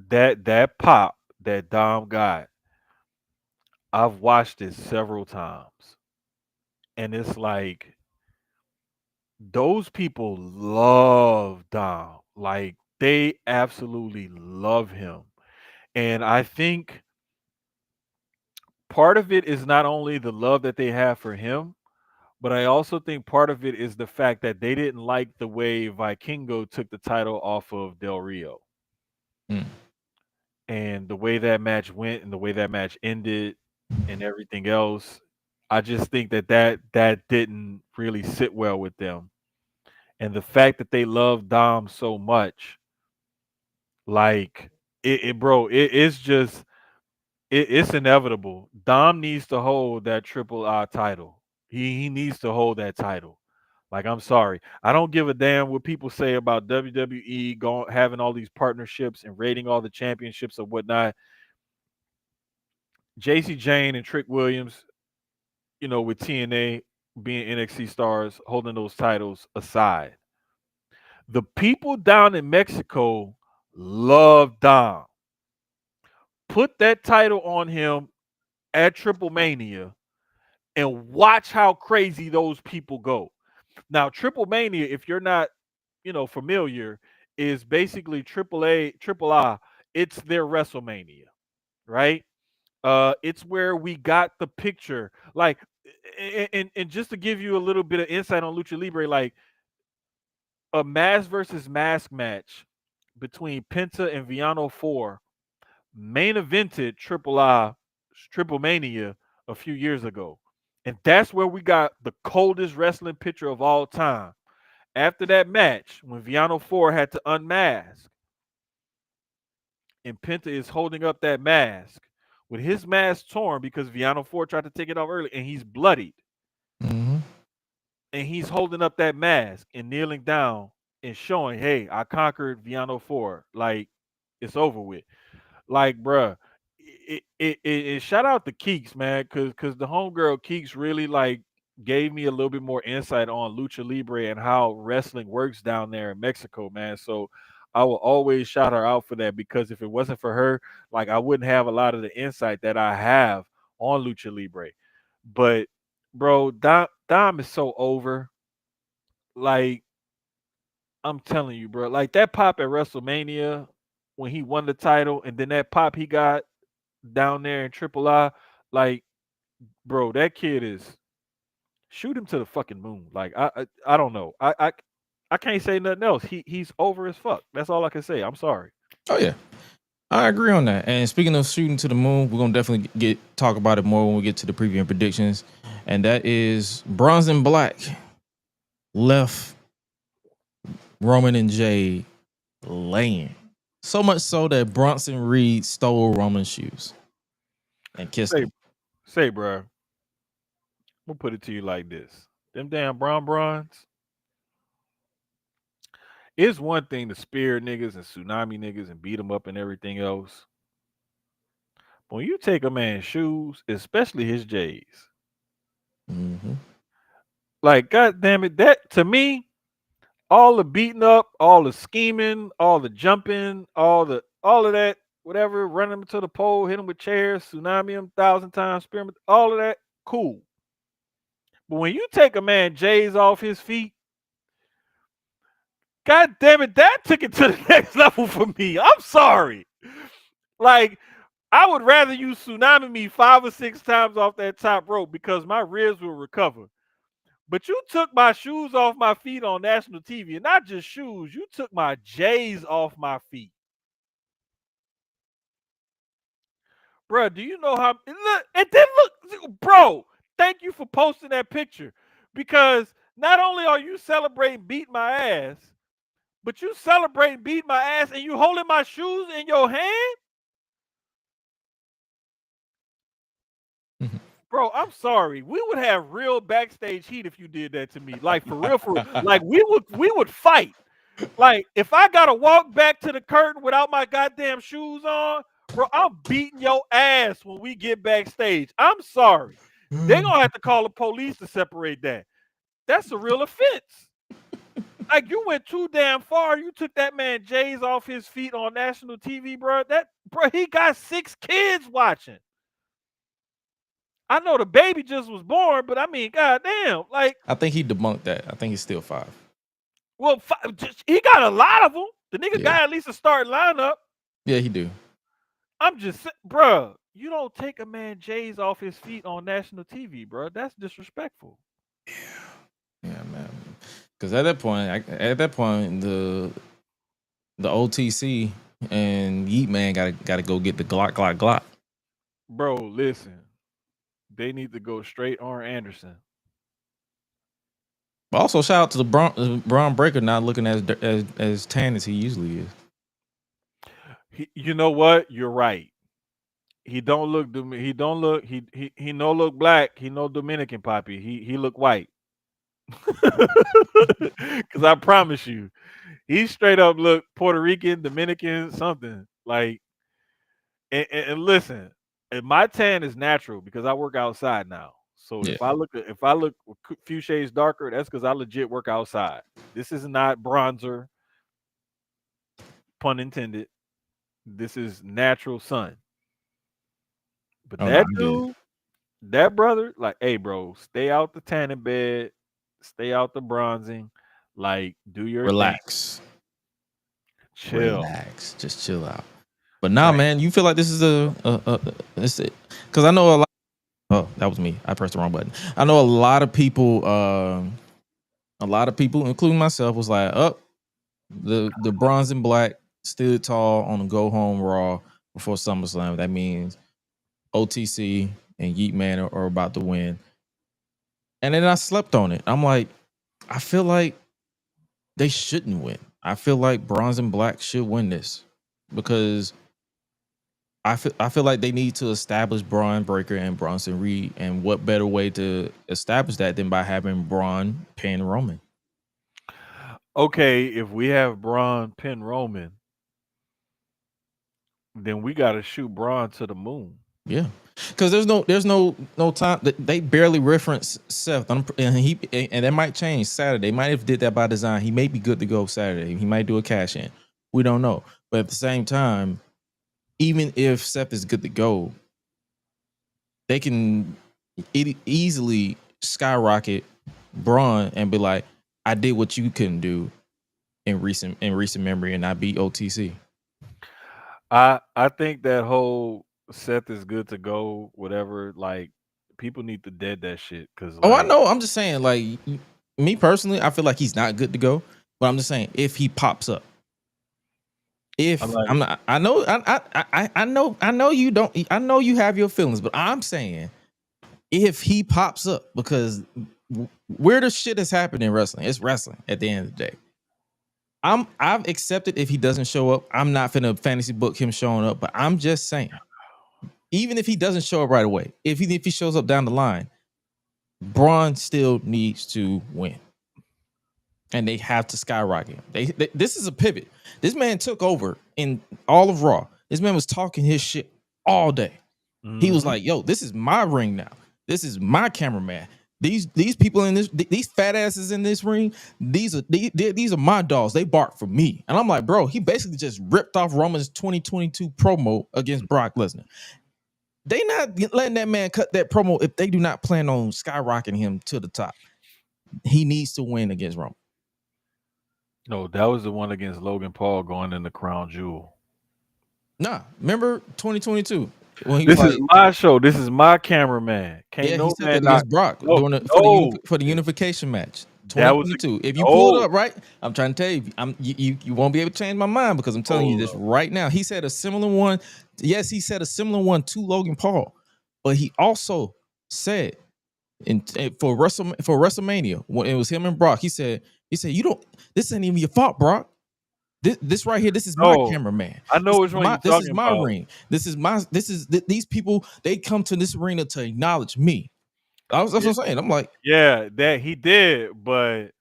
that pop that Dom got, I've watched it several times, and it's like those people love Dom. Like they absolutely love him. And I think part of it is not only the love that they have for him, but I also think part of it is the fact that they didn't like the way Vikingo took the title off of Del Rio. Mm. And the way that match went and the way that match ended and everything else, I just think that didn't really sit well with them. And the fact that they love Dom so much, like it's just it's inevitable. Dom needs to hold that triple I title. He needs to hold that title. Like, I'm sorry. I don't give a damn what people say about WWE going having all these partnerships and rating all the championships or whatnot. JC Jane and Trick Williams, with TNA being NXT stars, holding those titles aside. The people down in Mexico love Dom. Put that title on him at Triple Mania and watch how crazy those people go. Now, Triple Mania, if you're not, familiar, is basically Triple I. It's their WrestleMania, right? It's where we got the picture. Like, and just to give you a little bit of insight on Lucha Libre, like a mask versus mask match between Penta and Viano 4 main evented Triple Mania a few years ago. And that's where we got the coldest wrestling picture of all time. After that match, when Viano 4 had to unmask, and Penta is holding up that mask with his mask torn because Viano 4 tried to take it off early, and he's bloodied. Mm-hmm. And he's holding up that mask and kneeling down and showing, hey, I conquered Viano 4. Like, it's over with. Like, bruh, shout out to Keeks, man, because the homegirl Keeks really like gave me a little bit more insight on Lucha Libre and how wrestling works down there in Mexico, man. So I will always shout her out for that, because if it wasn't for her, like, I wouldn't have a lot of the insight that I have on Lucha Libre. But bro, Dom is so over. Like, I'm telling you, bro. Like that pop at WrestleMania when he won the title, and then that pop he got down there in Triple I, like, bro, that kid is shoot him to the fucking moon. Like, I don't know. I can't say nothing else. He's over as fuck. That's all I can say. I'm sorry. Oh yeah. I agree on that. And speaking of shooting to the moon, we're gonna definitely talk about it more when we get to the preview and predictions. And that is Bronze and Black left Roman and Jay laying. So much so that Bronson Reed stole Roman's shoes and kissed him. Bro. I'm gonna put it to you like this: them damn Bronze, It's one thing to spear niggas and tsunami niggas and beat them up and everything else. But when you take a man's shoes, especially his J's, like god damn it, that to me, all the beating up, all the scheming, all the jumping, all of that, whatever, running him to the pole, hit him with chairs, tsunami him 1,000 times, spear him, all of that, cool. But when you take a man J's off his feet, god damn it, that took it to the next level for me. I'm sorry. Like, I would rather you tsunami me 5 or 6 times off that top rope because my ribs will recover. But you took my shoes off my feet on national TV, and not just shoes, you took my J's off my feet. Bro, do you know how look? And then look, bro, thank you for posting that picture. Because not only are you celebrating beat my ass, but you celebrating beat my ass and you holding my shoes in your hand? Bro, I'm sorry. We would have real backstage heat if you did that to me. Like for real, like we would fight. Like if I gotta walk back to the curtain without my goddamn shoes on, bro, I'm beating your ass when we get backstage. I'm sorry. They're gonna have to call the police to separate that. That's a real offense. Like you went too damn far. You took that man J's off his feet on national TV, bro. He got 6 kids watching. I know the baby just was born, but I mean, goddamn, like I think he debunked that. I think he's still 5. Well, he got a lot of them. The nigga got at least a starting lineup. Yeah, he do. I'm just, bro, you don't take a man J's off his feet on national TV, bro. That's disrespectful. Yeah, man. Because at that point, the OTC and Yeet Man got to go get the Glock. Bro, listen. They need to go straight Arn Anderson. Also, shout out to the Braun Breaker not looking as tan as he usually is. You know what? You're right. He don't look. He don't look. He no look black. He no Dominican poppy. He look white. Because I promise you, he straight up look Puerto Rican, Dominican, something like. And listen, and my tan is natural because I work outside now. So if I look a few shades darker, that's because I legit work outside. This is not bronzer, pun intended. This is natural sun. But that dude, that brother, like, hey, bro, stay out the tanning bed, stay out the bronzing, like, do your relax, thing. Relax, just chill out. But nah, man, you feel like this is this it? Because I know a lot. Oh, that was me. I pressed the wrong button. I know a lot of people, including myself, was like, "Oh, the bronze and black stood tall on the go home Raw before SummerSlam. That means OTC and Yeet Man are about to win." And then I slept on it. I'm like, I feel like they shouldn't win. I feel like bronze and black should win this because I feel like they need to establish Braun Breaker and Bronson Reed, and what better way to establish that than by having Braun pin Roman? Okay, if we have Braun pin Roman, then we got to shoot Braun to the moon. Yeah, because there's no time. They barely reference Seth, and that might change Saturday. They might have did that by design. He may be good to go Saturday. He might do a cash in. We don't know, but at the same time, even if Seth is good to go, they can easily skyrocket Braun and be like, "I did what you couldn't do in recent memory, and I beat OTC." I think that whole Seth is good to go, whatever. Like, people need to dead that shit because. I know. I'm just saying, like, me personally, I feel like he's not good to go. But I'm just saying, if he pops up. I'm not, I know you don't. I know you have your feelings, but I'm saying if he pops up, because where the shit is happening in wrestling, it's wrestling at the end of the day. I've accepted if he doesn't show up. I'm not finna fantasy book him showing up, but I'm just saying, even if he doesn't show up right away, if he shows up down the line, Braun still needs to win. and they have to skyrocket him. This is a pivot. This man took over in all of Raw. This man was talking his shit all day. He was like, "Yo, this is my ring now. This is my cameraman. These people in these fat asses in this ring. These are my dogs. They bark for me." And I'm like, bro, he basically just ripped off Roman's 2022 promo against Brock Lesnar. They not letting that man cut that promo if they do not plan on skyrocketing him to the top. He needs to win against Roman. No, that was the one against Logan Paul going in the Crown Jewel. Nah, remember 2022 when he This was is my show. This is my cameraman. Can't yeah, no he said man that against Brock for the unification match. 2022. If you pull it up, right, I'm trying to tell you, you won't be able to change my mind because I'm telling you this right now. He said a similar one. Yes, he said a similar one to Logan Paul, but he also said for WrestleMania when it was him and Brock, he said you don't. This ain't even your fault, Brock. This right here, this is my cameraman. I know which one you're talking about. This is my ring. These people, they come to this arena to acknowledge me. That's what I'm saying. I'm like, yeah, that he did, but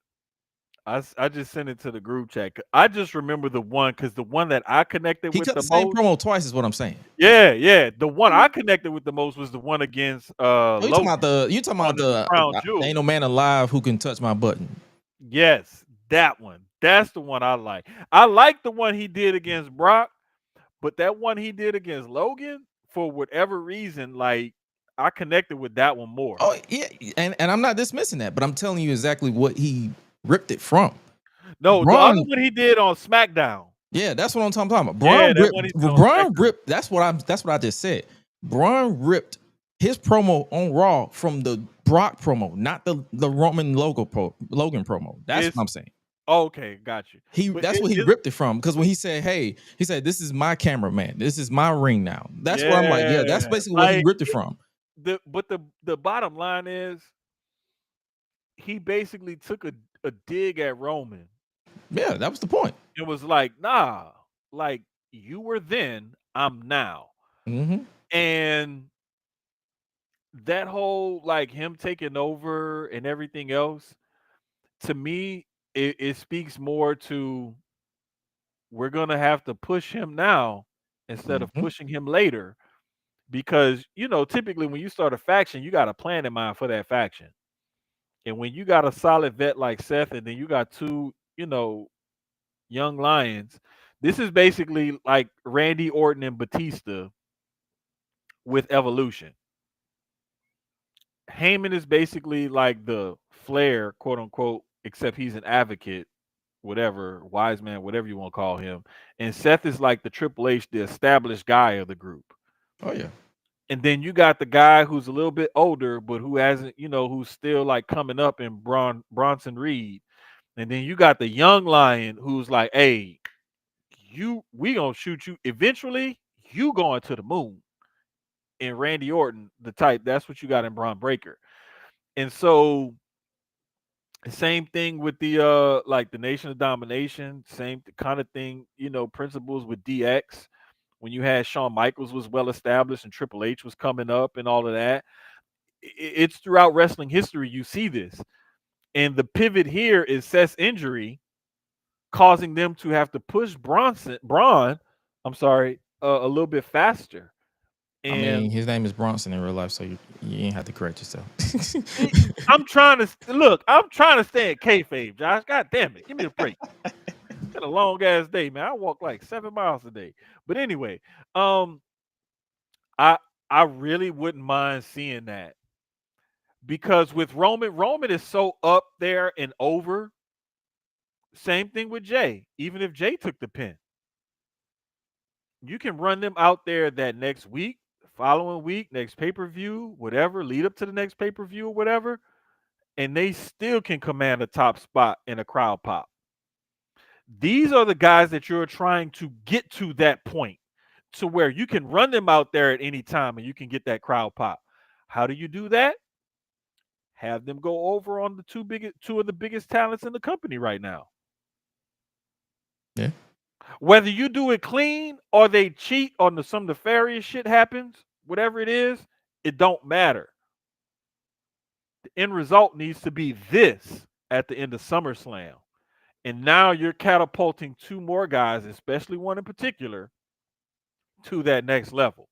I just sent it to the group chat. I just remember the one because the one that I connected with cut the same most. promo twice is what I'm saying. Yeah. The one I connected with the most was the one against you talking about the Crown Jewel. Ain't no man alive who can touch my button. Yes, that one. That's the one I like. I like the one he did against Brock, but that one he did against Logan, for whatever reason, like I connected with that one more. Oh yeah, and I'm not dismissing that, but I'm telling you exactly what he ripped it from. No, the other one he did on SmackDown. Yeah, that's what I'm talking about. Braun ripped. That's what I just said. Braun ripped his promo on Raw from the Brock promo, not the Roman Logan promo. That's what I'm saying. Okay, got you. That's what he ripped it from. Because when he said, "Hey," he said, "This is my cameraman. This is my ring now." That's what I'm like. Yeah, that's basically what he ripped it from. But the bottom line is, he basically took a dig at Roman. Yeah, that was the point. It was like, nah, like you were then, I'm now. Mm-hmm. And that whole like him taking over and everything else, to me, it speaks more to we're gonna have to push him now instead of pushing him later. Because typically when you start a faction, you got a plan in mind for that faction. And when you got a solid vet like Seth, and then you got two, young lions, this is basically like Randy Orton and Batista with Evolution. Heyman is basically like the Flair, quote unquote, except he's an advocate, whatever, wise man, whatever you want to call him. And Seth is like the Triple H, the established guy of the group. Oh yeah. And then you got the guy who's a little bit older, but who hasn't, who's still like coming up in Bronson Reed. And then you got the young lion who's like, hey, we gonna shoot you. Eventually, you going to the moon. And Randy Orton, the type, that's what you got in Braun Breaker. And so same thing with the like the Nation of Domination, same kind of thing, principles with DX. When you had Shawn Michaels was well established and Triple H was coming up and all of that. It's throughout wrestling history you see this. And the pivot here is Seth's injury causing them to have to push Braun, a little bit faster. And I mean, his name is Bronson in real life, so you ain't have to correct yourself. I'm trying to stay at kayfabe, Josh. God damn it, give me a break. Got a long ass day, man. I walk like 7 miles a day. But anyway, I really wouldn't mind seeing that, because with Roman is so up there and over. Same thing with Jay. Even if Jay took the pin, you can run them out there that next week, following week, next pay-per-view, whatever, lead up to the next pay-per-view or whatever, and they still can command a top spot in a crowd pop. These are the guys that you're trying to get to that point to where you can run them out there at any time and you can get that crowd pop. How do you do that? Have them go over on the two of the biggest talents in the company right now. Yeah. Whether you do it clean or they cheat on some nefarious shit happens, whatever it is, it don't matter. The end result needs to be this at the end of SummerSlam. And now you're catapulting two more guys, especially one in particular, to that next level.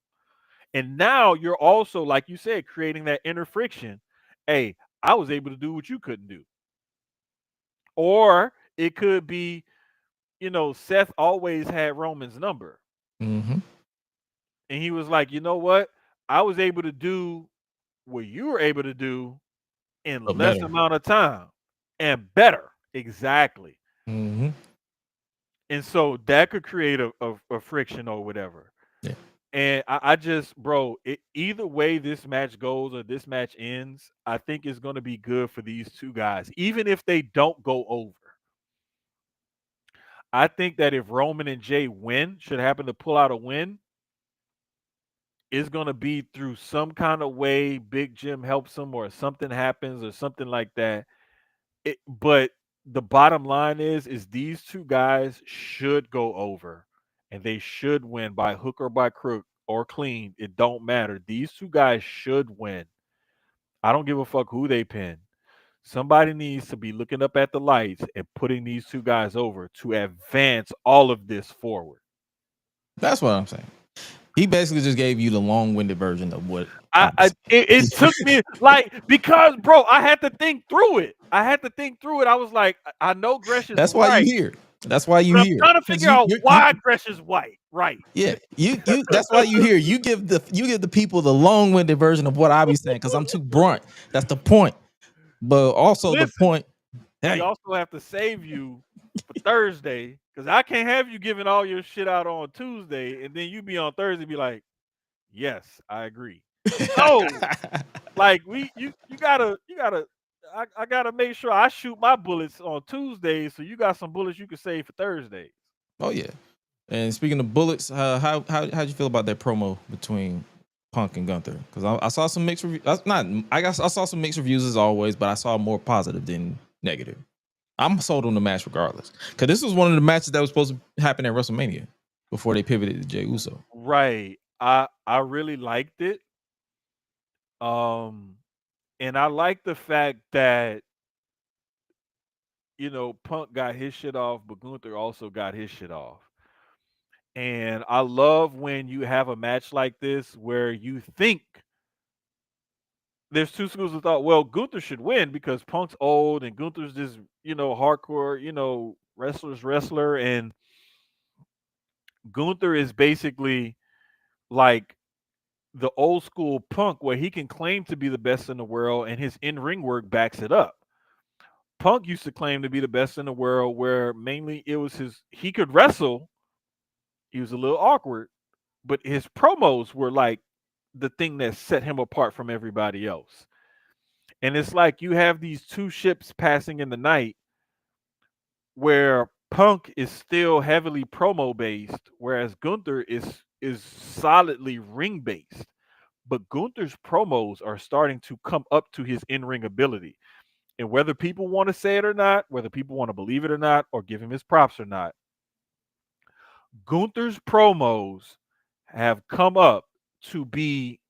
And now you're also, like you said, creating that inner friction. Hey, I was able to do what you couldn't do. Or it could be, Seth always had Roman's number. Mm-hmm. And he was like, you know what? I was able to do what you were able to do in But less better. amount of time and better. Exactly. Mm-hmm. And so that could create a friction or whatever. Yeah. And I just, bro, either way this match goes or this match ends, I think it's going to be good for these two guys, even if they don't go over. I think that if Roman and Jay should happen to pull out a win, it's going to be through some kind of way Big Jim helps them or something happens or something like that. But the bottom line is these two guys should go over and they should win by hook or by crook or clean. It don't matter. These two guys should win. I don't give a fuck who they pin. Somebody needs to be looking up at the lights and putting these two guys over to advance all of this forward. That's what I'm saying. He basically just gave you the long-winded version of what it took me because bro, I had to think through it. I was like, I know Gresh is That's why right. you here. That's why you But here. I'm trying to figure out why Gresh is white. Right. Yeah, you. That's why you here. You give the people the long-winded version of what I be saying because I'm too blunt. That's the point. But also the point. Hey. We also have to save you for Thursday because I can't have you giving all your shit out on Tuesday and then you be on Thursday and be like, yes, I agree. No, like you gotta. I gotta make sure I shoot my bullets on Tuesdays, so you got some bullets you can save for Thursdays. Oh yeah. And speaking of bullets, how'd you feel about that promo between Punk and Gunther? Because I saw some mixed reviews. I saw some mixed reviews as always, but I saw more positive than negative. I'm sold on the match regardless. Because this was one of the matches that was supposed to happen at WrestleMania before they pivoted to Jey Uso. Right. I really liked it. And I like the fact that Punk got his shit off, but Gunther also got his shit off. And I love when you have a match like this where you think there's two schools of thought. Well, Gunther should win because Punk's old and Gunther's this, hardcore, wrestler. And Gunther is basically like the old school Punk where he can claim to be the best in the world and his in-ring work backs it up. Punk used to claim to be the best in the world where mainly it was he could wrestle. He was a little awkward, but his promos were like the thing that set him apart from everybody else. And it's like you have these two ships passing in the night where Punk is still heavily promo based, whereas Gunther is solidly ring based. But Gunther's promos are starting to come up to his in-ring ability. And whether people want to say it or not, whether people want to believe it or not, or give him his props or not, Gunther's promos have come up to be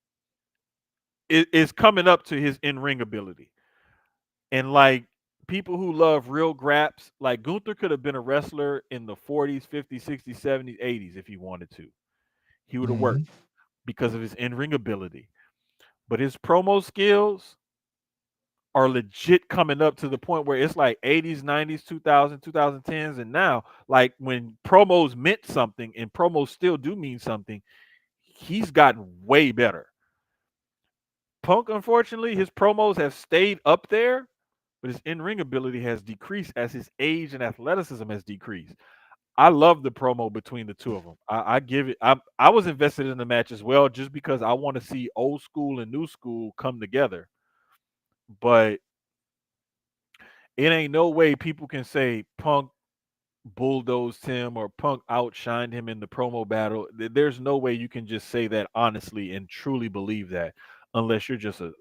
is coming up to his in-ring ability. And like people who love real graps, like Gunther could have been a wrestler in the 40s, 50s, 60s, 70s, 80s if he wanted to. He would have worked because of his in-ring ability. But his promo skills are legit coming up to the point where it's like 80s, 90s, 2000s, 2010s, and now, like when promos meant something and promos still do mean something, he's gotten way better. Punk, unfortunately, his promos have stayed up there, but his in-ring ability has decreased as his age and athleticism has decreased. I love the promo between the two of them. I give it. I was invested in the match as well, just because I want to see old school and new school come together. But it ain't no way people can say Punk bulldozed him or Punk outshined him in the promo battle. There's no way you can just say that honestly and truly believe that unless you're just a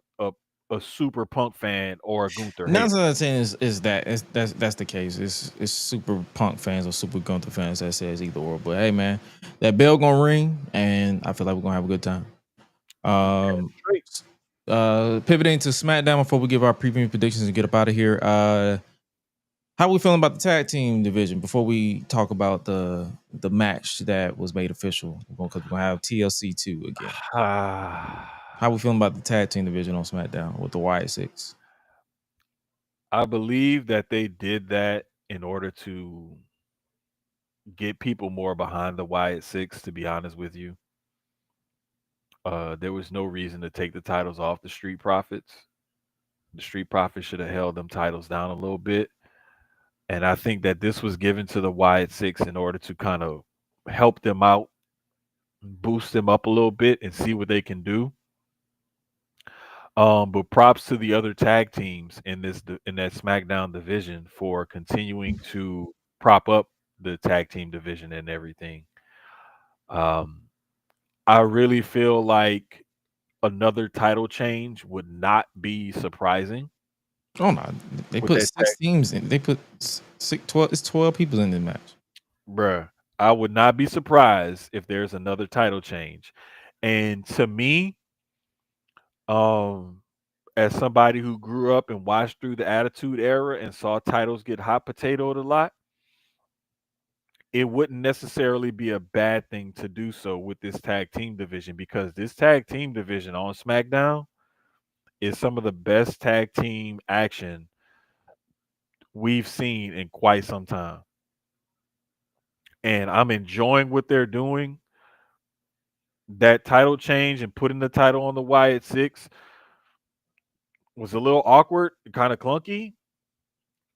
super Punk fan or a Gunther hater. 9 out of 10 is that's the case. It's super Punk fans or super Gunther fans that says either or. But hey, man, that bell gonna ring, and I feel like we're gonna have a good time. Pivoting to SmackDown before we give our preview predictions and get up out of here. How we feeling about the tag team division before we talk about the match that was made official? Because we're gonna have TLC 2 again. How we feeling about the tag team division on SmackDown with the Wyatt Six? I believe that they did that in order to get people more behind the Wyatt Six, to be honest with you. There was no reason to take the titles off the Street Profits. The Street Profits should have held them titles down a little bit. And I think that this was given to the Wyatt Six in order to kind of help them out, boost them up a little bit, and see what they can do. But props to the other tag teams in in that SmackDown division for continuing to prop up the tag team division and everything. Um, I really feel like another title change would not be surprising. Oh no, they With put that 6 teams in. They put 12. It's 12 people in the match. Bruh, I would not be surprised if there's another title change. And to me, um, as somebody who grew up and watched through the Attitude Era and saw titles get hot potatoed a lot, it wouldn't necessarily be a bad thing to do so with this tag team division, because this tag team division on SmackDown is some of the best tag team action we've seen in quite some time. And I'm enjoying what they're doing. That title change and putting the title on the Wyatt Six was a little awkward, kind of clunky.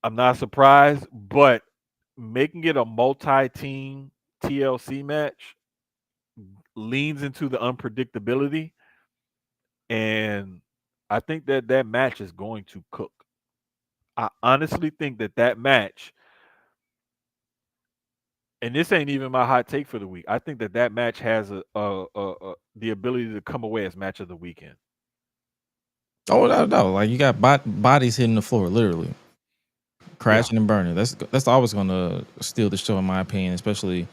I'm not surprised, but making it a multi-team TLC match leans into the unpredictability, and I think that that match is going to cook. I honestly think that that match, and this ain't even my hot take for the week. I think that that match has the ability to come away as match of the weekend. Oh no, like you got bodies hitting the floor, literally crashing and burning. That's always gonna steal the show, in my opinion, especially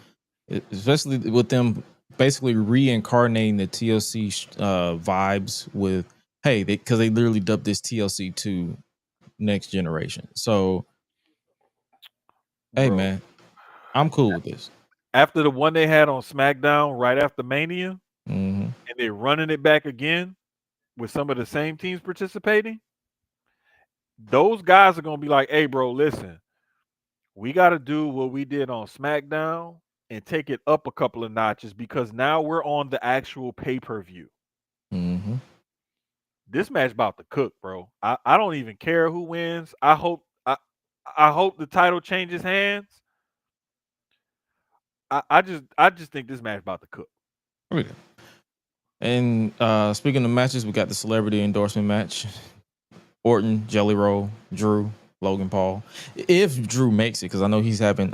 with them basically reincarnating the TLC vibes with because they literally dubbed this TLC 2 Next Generation. So hey Bro, man, I'm cool with this. after the one they had on SmackDown right after Mania, Mm-hmm. and they're running it back again with some of the same teams participating, those guys are gonna be like, "Hey, bro, listen, we got to do what we did on SmackDown and take it up a couple of notches, because now we're on the actual pay-per-view. Mm-hmm. This match about to cook, bro. I don't even care who wins. I hope the title changes hands. I just think this match about to cook. Okay. And speaking of matches, we got the celebrity endorsement match. Orton, Jelly Roll, Drew, Logan Paul. If Drew makes it, because I know he's having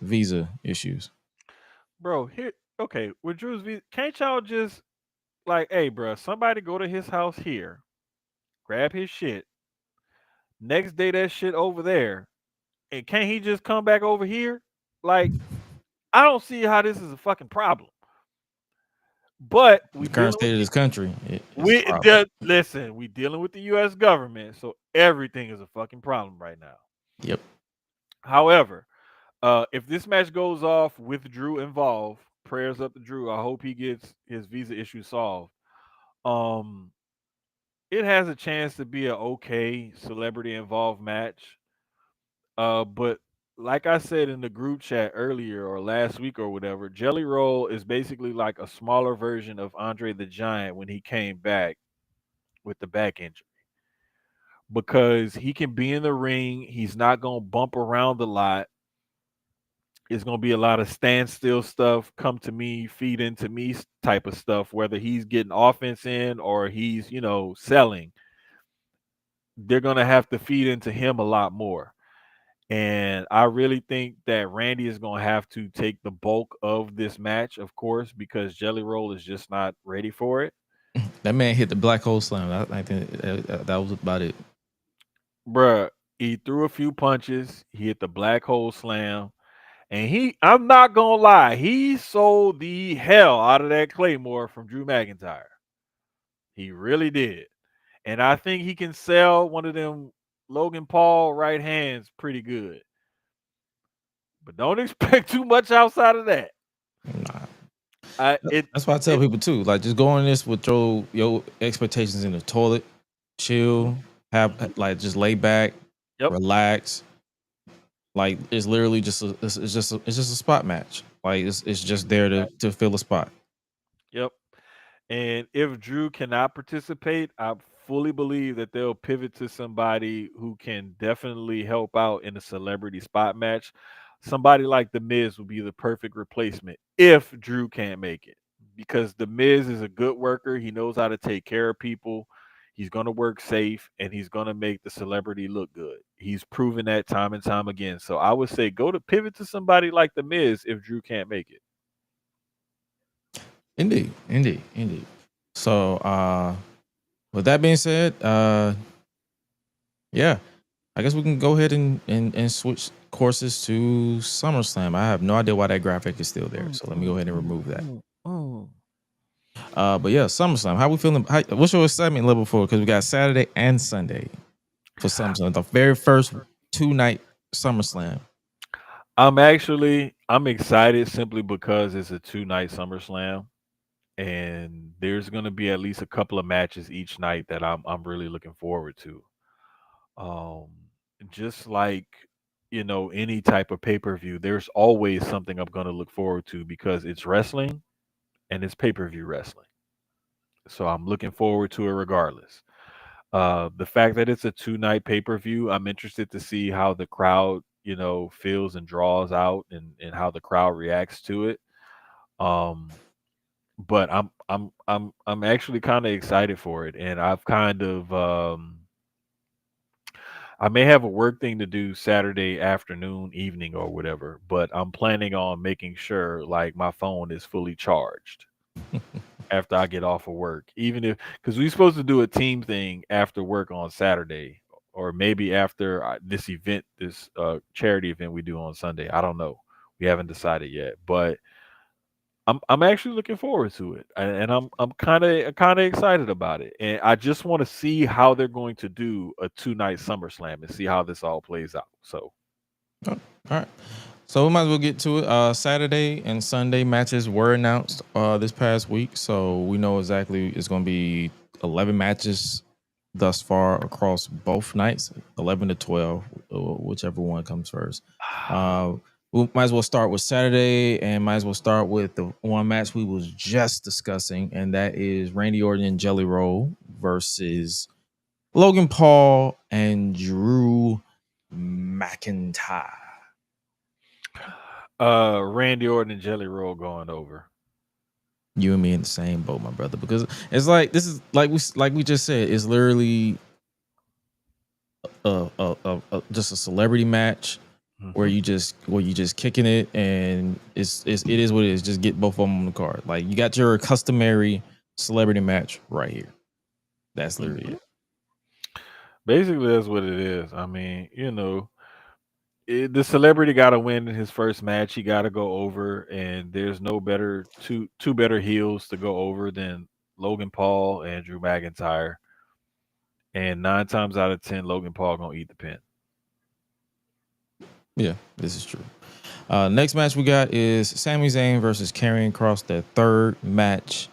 visa issues. Bro, here, okay, with can't y'all just like, hey, bro, somebody go to his house here, grab his shit, next day that shit over there, and can't he just come back over here? Like, I don't see how this is a fucking problem. But we The current dealing with state of this country. listen, we dealing with the US government, so everything is a fucking problem right now. Yep. However, if this match goes off with Drew involved, prayers up to Drew. I hope he gets his visa issue solved. Um, it has a chance to be an okay celebrity involved match. But like I said in the group chat earlier or last week or whatever, Jelly Roll is basically like a smaller version of Andre the Giant when he came back with the back injury. Because he can be in the ring, he's not gonna bump around a lot. It's gonna be a lot of standstill stuff, come to me, feed into me type of stuff, whether he's getting offense in or he's, selling. They're gonna have to feed into him a lot more. And I really think that Randy is going to have to take the bulk of this match, of course, because Jelly Roll is just not ready for it. That man hit the black hole slam. I think that was about it. Bruh, he threw a few punches. He hit the black hole slam. And I'm not going to lie, he sold the hell out of that Claymore from Drew McIntyre. He really did. And I think he can sell one of them Logan Paul right hand's pretty good, but don't expect too much outside of that. Nah. It That's why I tell it people too. Like, just go in this with your expectations in the toilet, chill, have like just lay back, Yep. relax. Like, it's literally just it's just a spot match. Like, it's just there to fill a spot. Yep. And if Drew cannot participate, I fully believe that they'll pivot to somebody who can definitely help out in a celebrity spot match. Somebody like The Miz would be the perfect replacement if Drew can't make it. Because The Miz is a good worker. He knows how to take care of people. He's going to work safe and he's going to make the celebrity look good. He's proven that time and time again. So I would say go to pivot to somebody like The Miz if Drew can't make it. Indeed. So with that being said, yeah, I guess we can go ahead and switch courses to SummerSlam. I have no idea why that graphic is still there. So let me go ahead and remove that. But yeah, SummerSlam. How we feeling? What's your excitement level for? Because we got Saturday and Sunday for SummerSlam. The very first 2-night SummerSlam. I'm excited simply because it's a 2-night SummerSlam, and there's gonna be at least a couple of matches each night that I'm really looking forward to. Um, just like any type of pay-per-view, there's always something I'm gonna look forward to because it's wrestling and it's pay-per-view wrestling. So I'm looking forward to it regardless. The fact that it's a 2-night pay-per-view, I'm interested to see how the crowd, feels and draws out and how the crowd reacts to it. Um, but I'm actually kind of excited for it, and I've kind of I may have a work thing to do Saturday afternoon, evening, or whatever, but I'm planning on making sure like my phone is fully charged after I get off of work. Even if because we're supposed to do a team thing after work on Saturday, or maybe after this event, this charity event we do on Sunday. I don't know. We haven't decided yet, but I'm actually looking forward to it, and I'm kind of excited about it, and I just want to see how they're going to do a 2-night SummerSlam and see how this all plays out. So, Oh, all right. So we might as well get to it. Saturday and Sunday matches were announced this past week, so we know exactly it's going to be 11 matches thus far across both nights, 11 to 12, whichever one comes first. We might as well start with Saturday, and might as well start with the one match we was just discussing, and that is Randy Orton and Jelly Roll versus Logan Paul and Drew McIntyre. Randy Orton and Jelly Roll going over. You and me in the same boat, my brother, because it's like this is like we just said, it's literally just a celebrity match where you just kicking it, and it is what it is. Just get both of them on the card. Like, you got your customary celebrity match right here. That's literally it. Basically, that's what it is. I mean, the celebrity got to win in his first match. He got to go over, and there's no better two better heels to go over than Logan Paul and Drew McIntyre. And 9 times out of 10, Logan Paul gonna eat the pin. Yeah, this is true. Next match we got is Sami Zayn versus Karrion Kross. The third match.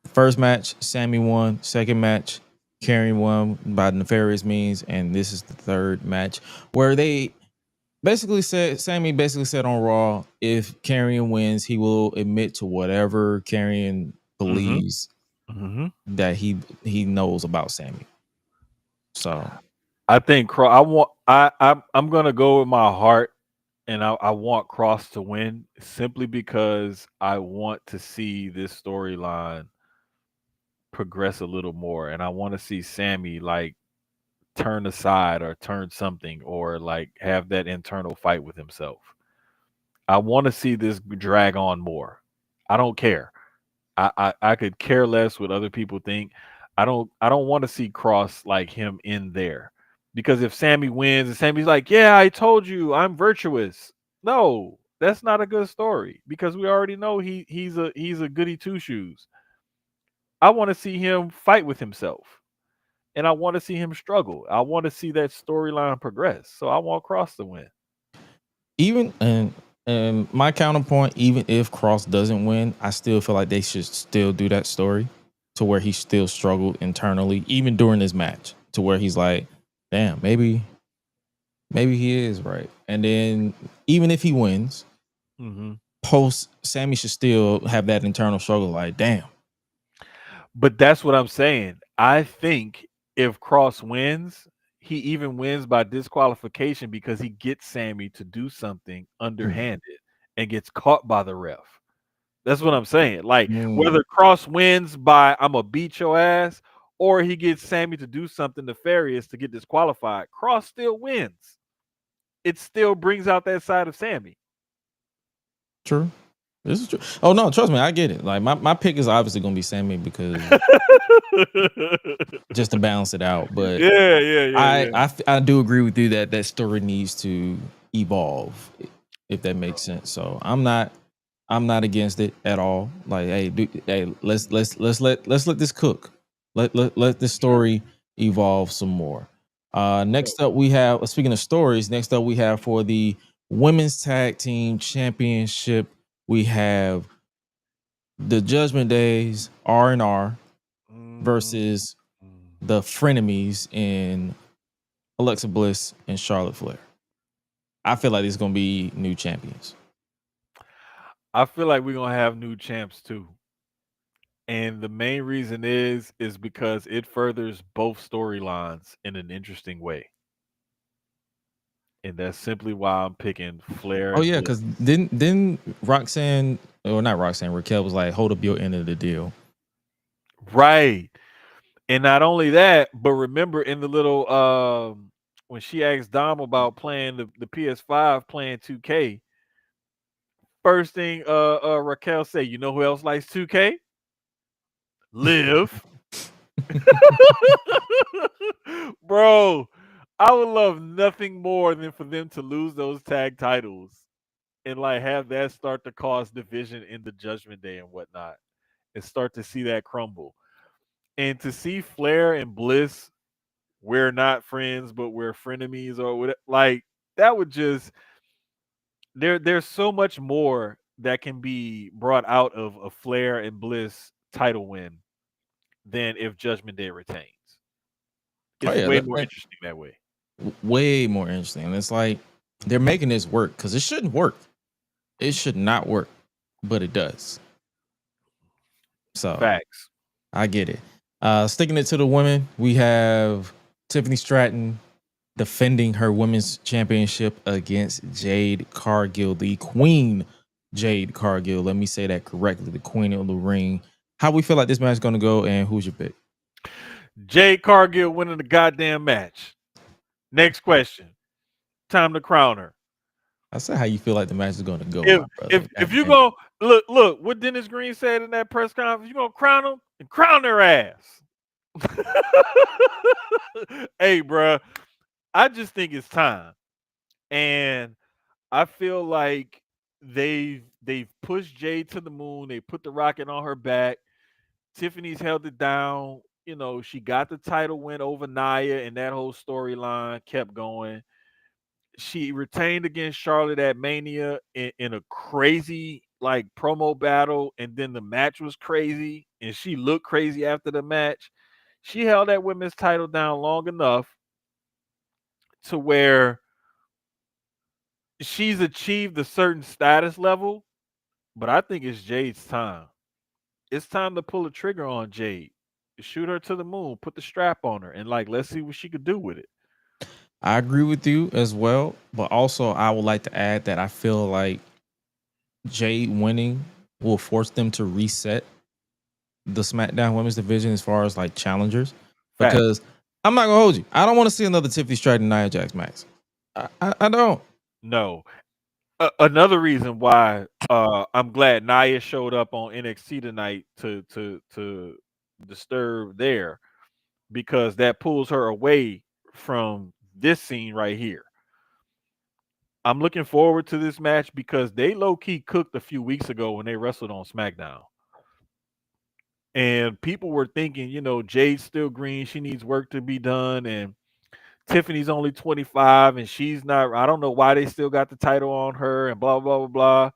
First match, Sami won. Second match, Karrion won by nefarious means. And this is the third match where they Sami basically said on Raw, if Karrion wins, he will admit to whatever Karrion believes that he knows about Sami. So I think I'm gonna go with my heart, and I want Cross to win simply because I want to see this storyline progress a little more, and I want to see Sammy like turn aside or turn something or like have that internal fight with himself. I want to see this drag on more. I don't care. I could care less what other people think. I don't want to see Cross like him in there. Because if Sammy wins and Sammy's like, "Yeah, I told you, I'm virtuous." No, that's not a good story because we already know he's a goody two shoes. I want to see him fight with himself. and I want to see him struggle. I want to see that storyline progress. So I want Cross to win. Even and my counterpoint, even if Cross doesn't win, I still feel like they should still do that story to where he still struggled internally, even during this match, to where he's like, damn, maybe he is right. And then even if he wins, post Sammy should still have that internal struggle, like, damn. But that's what I'm saying. I think if Cross wins, he even wins by disqualification because he gets Sammy to do something underhanded and gets caught by the ref. That's what I'm saying. Like whether Cross wins by I'm gonna beat your ass, or he gets Sammy to do something nefarious to get disqualified, Cross still wins. It still brings out that side of Sammy. True. This is true. Oh no, trust me, I get it. Like my pick is obviously gonna be Sammy because just to balance it out. But I do agree with you that story needs to evolve, if that makes sense. So I'm not against it at all. Like, hey, let's let this cook. Let this story evolve some more. Next up we have, speaking of stories, next up we have for the Women's Tag Team Championship, we have the Judgment Days R&R versus the Frenemies in Alexa Bliss and Charlotte Flair. I feel like it's gonna be new champions. I feel like we're gonna have new champs too. And the main reason is because it furthers both storylines in an interesting way. And that's simply why I'm picking Flair. Oh yeah, because then Roxanne, or not Roxanne, Raquel was like, hold up your end of the deal. Right. And not only that, but remember in the little when she asked Dom about playing the PS5 playing 2K, first thing Raquel said, you know who else likes 2K? Liv. Bro, I would love nothing more than for them to lose those tag titles and like have that start to cause division in the Judgment Day and whatnot, and start to see that crumble. And to see Flair and Bliss, we're not friends, but we're frenemies, or whatever, like that would just there's so much more that can be brought out of a Flair and Bliss title win than if Judgment Day retains. It's way more interesting that way. Way more interesting. And it's like they're making this work because it shouldn't work. It should not work, but it does. So facts. I get it. Sticking it to the women, we have Tiffany Stratton defending her women's championship against Jade Cargill, the Queen Jade Cargill. Let me say that correctly, the Queen of the Ring. How we feel like this match is going to go, and who's your pick? Jade Cargill winning the goddamn match. Next question. Time to crown her. I said how you feel like the match is going to go. If you go look what Dennis Green said in that press conference, you gonna crown them and crown their ass. Hey, bro, I just think it's time, and I feel like they've pushed Jade to the moon. They put the rocket on her back. Tiffany's held it down. You know, she got the title win over Nia, and that whole storyline kept going. She retained against Charlotte at Mania in a crazy like promo battle, and then the match was crazy, and she looked crazy after the match. She held that women's title down long enough to where she's achieved a certain status level, but I think it's Jade's time. It's time to pull a trigger on Jade, shoot her to the moon, put the strap on her, and like let's see what she could do with it. I agree with you as well, but also I would like to add that I feel like Jade winning will force them to reset the SmackDown Women's Division as far as like challengers. Because I'm not gonna hold you, I don't want to see another Tiffany Stratton Nia Jax match. I don't. No. Another reason why I'm glad Nia showed up on NXT tonight to disturb there, because that pulls her away from this scene right here. I'm looking forward to this match because they low-key cooked a few weeks ago when they wrestled on SmackDown. And people were thinking, Jade's still green. She needs work to be done. And Tiffany's only 25 and she's not. I don't know why they still got the title on her and blah, blah, blah, blah.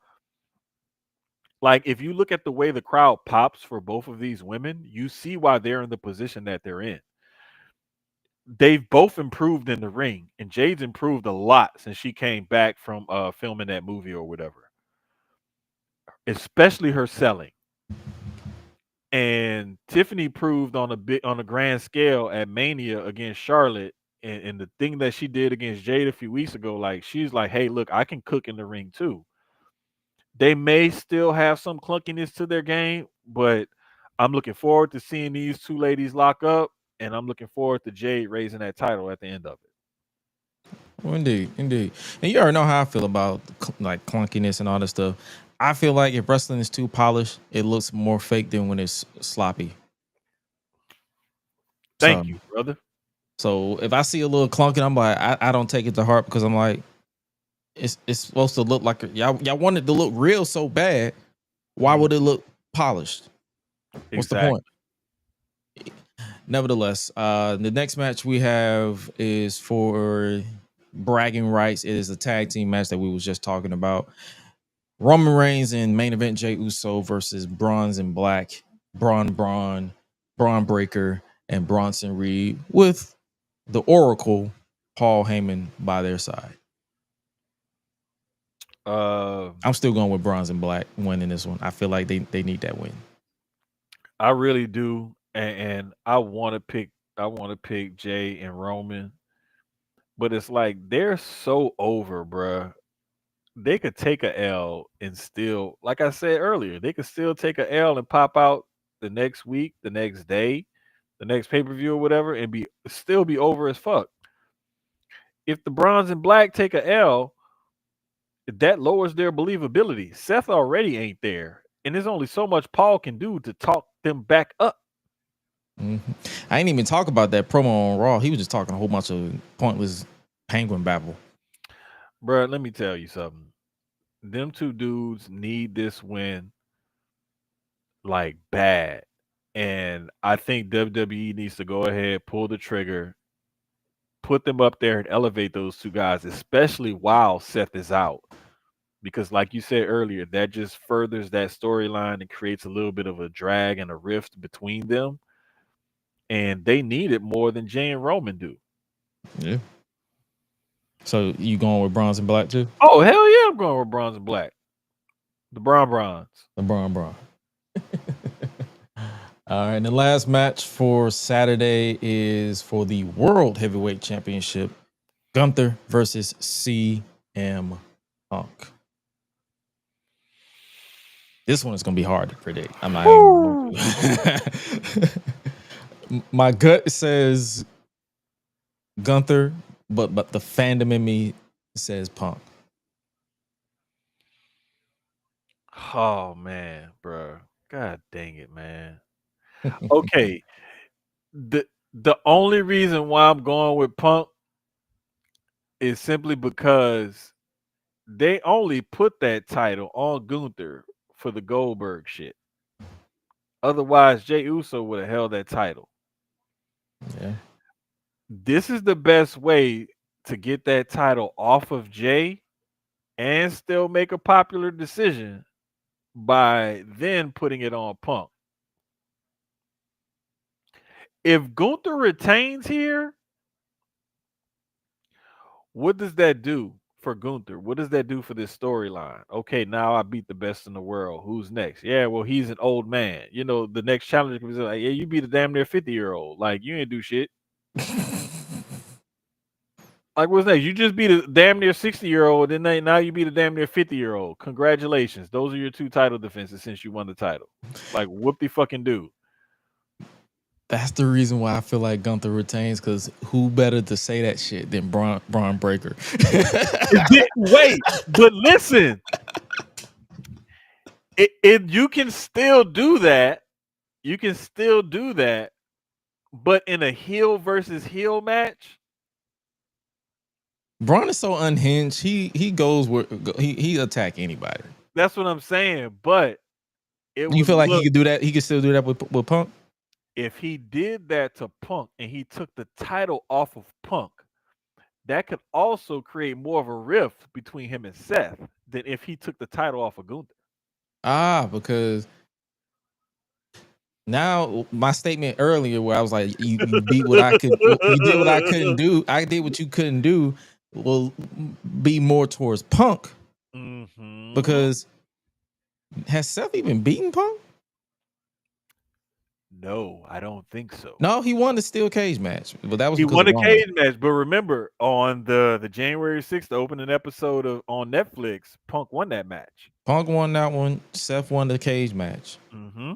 Like, if you look at the way the crowd pops for both of these women, you see why they're in the position that they're in. They've both improved in the ring, and Jade's improved a lot since she came back from filming that movie or whatever, especially her selling. And Tiffany proved on a grand scale at Mania against Charlotte, and the thing that she did against Jade a few weeks ago, like she's like, hey, look, I can cook in the ring too. They may still have some clunkiness to their game, but I'm looking forward to seeing these two ladies lock up, and I'm looking forward to Jade raising that title at the end of it. Well, indeed. And you already know how I feel about like clunkiness and all that stuff. I feel like if wrestling is too polished, it looks more fake than when it's sloppy. Thank you, brother. So if I see a little clunking, I'm like, I don't take it to heart because I'm like, it's supposed to look like y'all want it to look real so bad. Why would it look polished? What's the point? Nevertheless, the next match we have is for bragging rights. It is a tag team match that we was just talking about. Roman Reigns in main event, Jey Uso versus Bronze and Black, Braun Breaker, and Bronson Reed with the Oracle, Paul Heyman, by their side. I'm still going with Bronze and Black winning this one. I feel like they need that win. I really do, and I want to pick Jey and Roman, but it's like they're so over, bruh. They could take a L and still, like I said earlier, they could still take a L and pop out the next week, the next day, the next pay-per-view or whatever, and still be over as fuck. If the Bronze and Black take a L, that lowers their believability. Seth already ain't there, and there's only so much Paul can do to talk them back up. Mm-hmm. I ain't even talk about that promo on Raw. He was just talking a whole bunch of pointless penguin babble. Bruh, let me tell you something. Them two dudes need this win like bad. And I think WWE needs to go ahead, pull the trigger, put them up there and elevate those two guys, especially while Seth is out. Because like you said earlier, that just furthers that storyline and creates a little bit of a drag and a rift between them. And they need it more than Jey and Roman do. Yeah. So you going with Bronze and Black too? Oh, hell yeah, I'm going with Bronze and Black. The Bronze. The Bron. All right, and the last match for Saturday is for the World Heavyweight Championship. Gunther versus CM Punk. This one is going to be hard to predict. I'm not even... My gut says Gunther, but the fandom in me says Punk. Oh man, bro. God dang it, man. Okay. The only reason why I'm going with Punk is simply because they only put that title on Gunther for the Goldberg shit. Otherwise, Jey Uso would have held that title. Yeah. This is the best way to get that title off of Jey and still make a popular decision by then putting it on Punk. If Gunther retains here, what does that do for Gunther? What does that do for this storyline? Okay, now I beat the best in the world. Who's next? Yeah, well, he's an old man. The next challenger could be like, yeah, you beat a damn near 50-year-old. Like, you ain't do shit. Like, what's next? You just beat a damn near 60-year-old, and now you beat a damn near 50-year-old. Congratulations. Those are your two title defenses since you won the title. Like, whoop the fucking do. That's the reason why I feel like Gunther retains, because who better to say that shit than Braun Breaker? Wait, but listen. You can still do that. You can still do that, but in a heel versus heel match, Braun is so unhinged. He goes where he attack anybody. That's what I'm saying. But it You would feel like he look, could do that? He could still do that with Punk? if he did that to Punk and he took the title off of Punk, that could also create more of a rift between him and Seth than if he took the title off of Gunther. Because now my statement earlier where I was like, you beat what I could, you did what I couldn't do. I did what you couldn't do. Will be more towards Punk Mm-hmm. because has Seth even beaten Punk? No, I don't think so. No, he won the steel cage match, but that was He because won of a Ron. cage match, but remember on the January 6th, the opening episode of on Netflix, Punk won that match. Punk won that one. Seth won the cage match. Mm-hmm.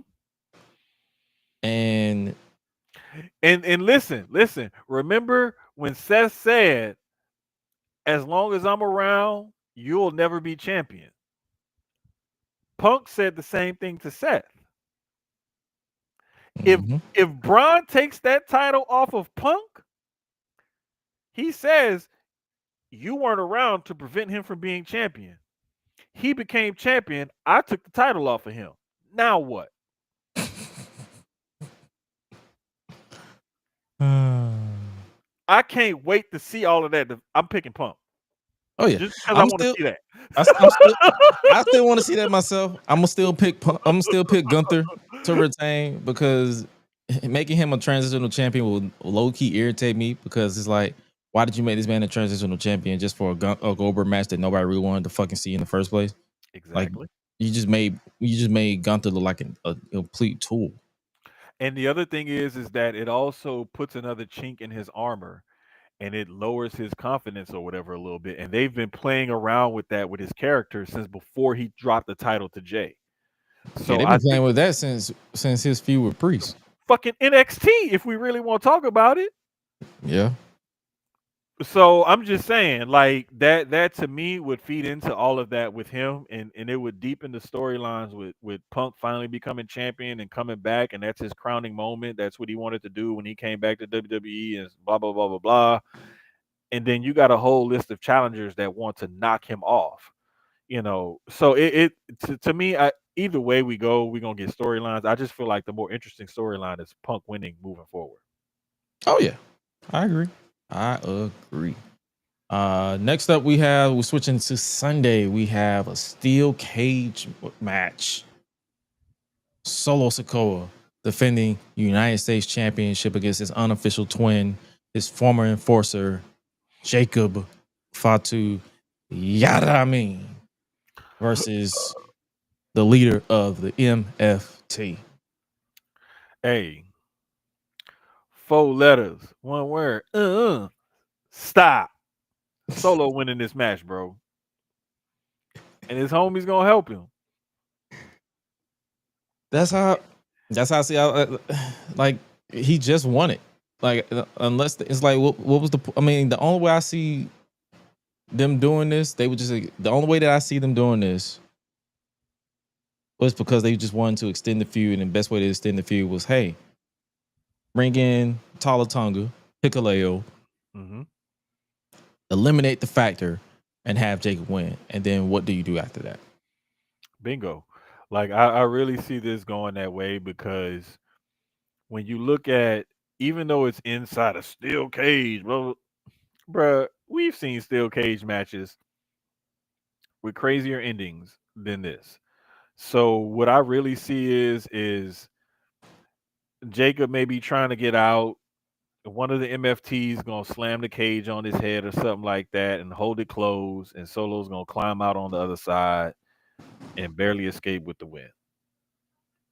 And listen. Remember when Seth said, "As long as I'm around, you'll never be champion." Punk said the same thing to Seth. mhm. If Braun takes that title off of Punk, he says you weren't around to prevent him from being champion. He became champion. I took the title off of him. Now what? I can't wait to see all of that. I'm picking Punk. Oh yeah, Just because I want to see that. I still want to see that myself. I'm gonna still pick Gunther to retain because making him a transitional champion will low key irritate me because it's like, why did you make this man a transitional champion just for a Goldberg match that nobody really wanted to fucking see in the first place? Exactly. Like you just made Gunther look like a complete tool. And the other thing is that it also puts another chink in his armor and it lowers his confidence or whatever a little bit. And they've been playing around with that with his character since before he dropped the title to Jay. So Yeah, they've been playing with that since his feud with Priest. Fucking NXT, if we really want to talk about it. Yeah. So I'm just saying, like that to me would feed into all of that with him, and it would deepen the storylines with Punk finally becoming champion and coming back, and that's his crowning moment. That's what he wanted to do when he came back to WWE, and blah blah blah blah blah. And then you got a whole list of challengers that want to knock him off. So to me, either way we go, we're gonna get storylines. I just feel like the more interesting storyline is Punk winning moving forward. Oh yeah, I agree. Next up we're switching to Sunday. We have a steel cage match. Solo Sikoa defending United States Championship against his unofficial twin, his former enforcer, Jacob Fatu Yarami, versus the leader of the MFT. Hey, 4 letters, 1 word. Stop. Solo winning this match, bro. And his homie's gonna help him. That's how I see. Like he just won it. Like unless it's like what was the? I mean, the only way I see them doing this, they would just the only way that I see them doing this was because they just wanted to extend the feud, and the best way to extend the feud was, hey, bring in Talatonga, Hikuleo, eliminate the factor, and have Jacob win. And then what do you do after that? Bingo. Like I really see this going that way because when you look at, even though it's inside a steel cage, bruh, we've seen steel cage matches with crazier endings than this. So what I really see is Jacob maybe trying to get out. One of the MFTs gonna slam the cage on his head or something like that and hold it closed, and Solo's gonna climb out on the other side and barely escape with the win.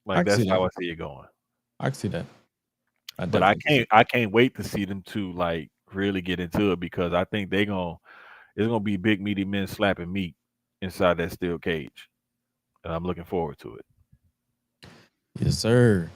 Like that's how I see it going. I can see that. But I can't wait to see them two like really get into it because I think it's gonna be big meaty men slapping meat inside that steel cage. And I'm looking forward to it. Yes, sir.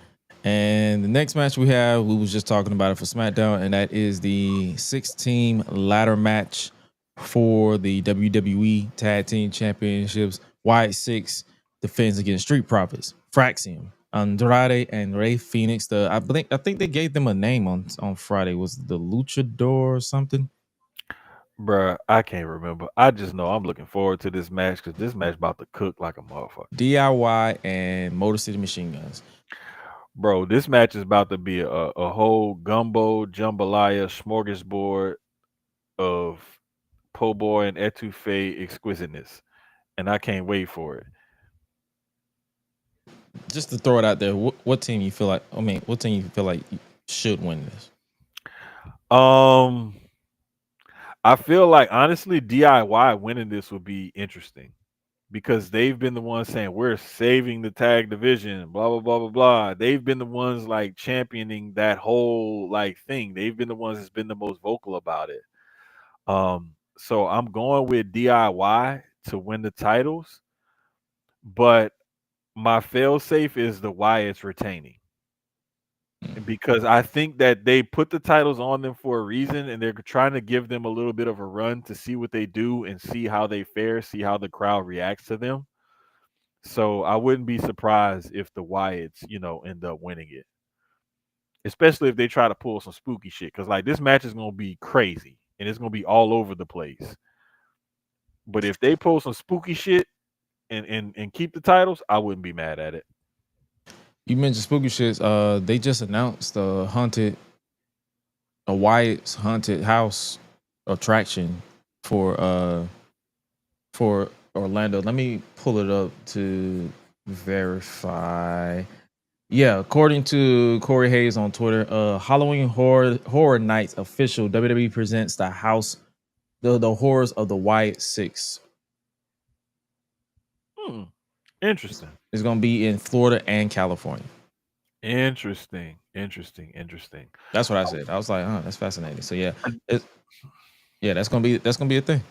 And the next match we was just talking about it for SmackDown, and that is the 6-team ladder match for the WWE Tag Team Championships. White 6 defends against Street Profits, Fraxium, Andrade, and Rey Fenix. I think they gave them a name on Friday. Was it the Luchador or something? Bruh, I can't remember. I just know I'm looking forward to this match because this match about to cook like a motherfucker. DIY and Motor City Machine Guns. Bro, this match is about to be a whole gumbo jambalaya smorgasbord of po' boy and etouffee exquisiteness, and I can't wait for it. Just to throw it out there, what team you feel like? I mean, what team you feel like should win this? Um, I feel like honestly, DIY winning this would be interesting because they've been the ones saying we're saving the tag division, blah blah blah blah blah. They've been the ones like championing that whole like thing. They've been the ones that's been the most vocal about it. So I'm going with DIY to win the titles, but my fail safe is the Wyatts retaining because I think that they put the titles on them for a reason and they're trying to give them a little bit of a run to see what they do and see how they fare, see how the crowd reacts to them. So I wouldn't be surprised if the Wyatts, end up winning it. Especially if they try to pull some spooky shit. Cause like this match is gonna be crazy and it's gonna be all over the place. But if they pull some spooky shit and keep the titles, I wouldn't be mad at it. You mentioned spooky shits. They just announced a Wyatt's haunted house attraction for Orlando. Let me pull it up to verify. Yeah, according to Corey Hayes on Twitter, Halloween Horror Nights official WWE presents the horrors of the Wyatt Six. Interesting. It's gonna be in Florida and California. Interesting. That's what I said. I was like, that's fascinating. So yeah, that's gonna be a thing.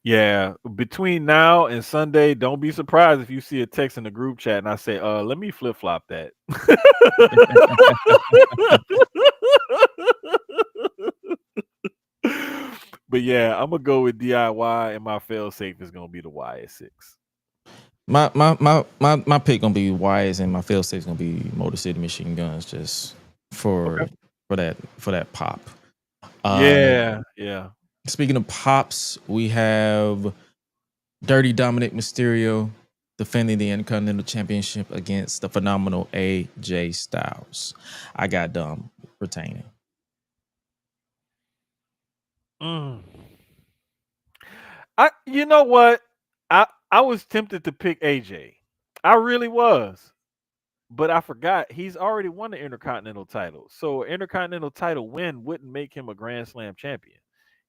Yeah, between now and Sunday, don't be surprised if you see a text in the group chat and I say, let me flip flop that. But yeah, I'm gonna go with DIY and my fail safe is gonna be the Wyatt 6. My pick gonna be Wise and my fail safe gonna be Motor City Machine Guns just for that pop. Yeah. Speaking of pops, we have Dirty Dominic Mysterio defending the Intercontinental Championship against the phenomenal AJ Styles. I got Dom retaining. You know what? I was tempted to pick AJ. I really was. But I forgot he's already won the Intercontinental title. So Intercontinental title win wouldn't make him a Grand Slam champion.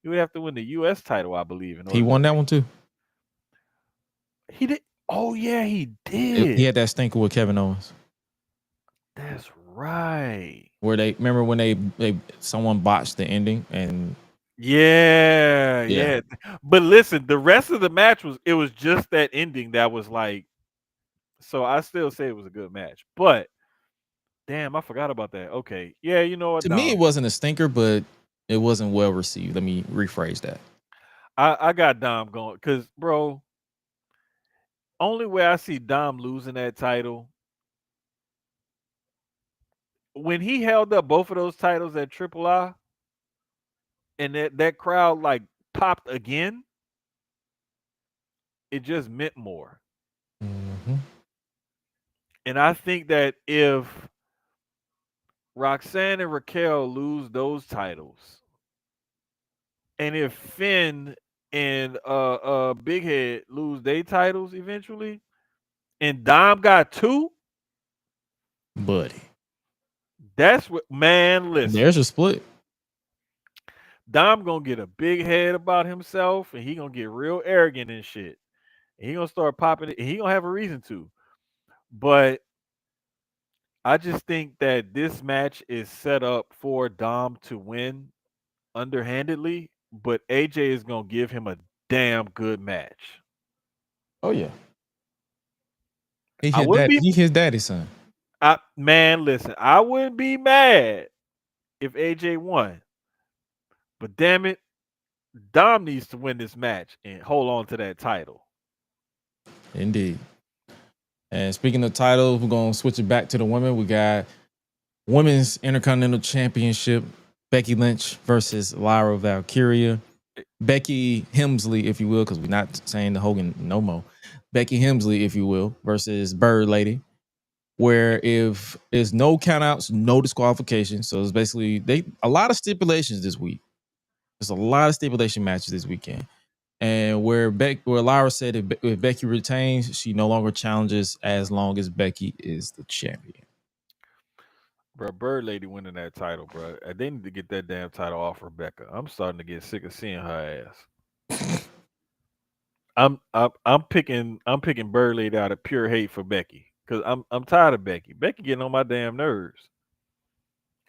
He would have to win the US title, I believe. He won that one too. He did. Oh yeah, he did. He had that stinker with Kevin Owens. That's right. Where they remember when they someone botched the ending and yeah. But listen, the rest of the match was just that ending that was like. So I still say it was a good match, but damn, I forgot about that. Okay, yeah, you know what? To me, it wasn't a stinker, but it wasn't well received. Let me rephrase that. I got Dom going because, bro, only way I see Dom losing that title when he held up both of those titles at Triple I, and that crowd like popped again. It just meant more. Mm-hmm. And I think that if Roxanne and Raquel lose those titles, and if Finn and Big Head lose their titles eventually, and Dom got 2, buddy, that's what, man. Listen, there's a split. Dom gonna get a big head about himself, and he gonna get real arrogant and shit. And he gonna start popping it, and he gonna have a reason to. But I just think that this match is set up for Dom to win underhandedly, but AJ is gonna give him a damn good match. Oh yeah, he his daddy's son. Man, listen, I wouldn't be mad if AJ won, but damn it, Dom needs to win this match and hold on to that title. Indeed. And speaking of titles, we're gonna switch it back to the women. We got Women's Intercontinental Championship Becky Lynch versus Lyra Valkyria. Becky Hemsley, if you will, because we're not saying the Hogan no more. Becky Hemsley, if you will, versus Bird Lady. Where if it's no countouts, no disqualification. So it's basically a lot of stipulations this week. There's a lot of stipulation matches this weekend. And where Lyra said if Becky retains, she no longer challenges as long as Becky is the champion. Bro, Bird Lady winning that title, bro. They need to get that damn title off Rebecca. I'm starting to get sick of seeing her ass. I'm picking Bird Lady out of pure hate for Becky. Cause I'm tired of Becky. Becky getting on my damn nerves.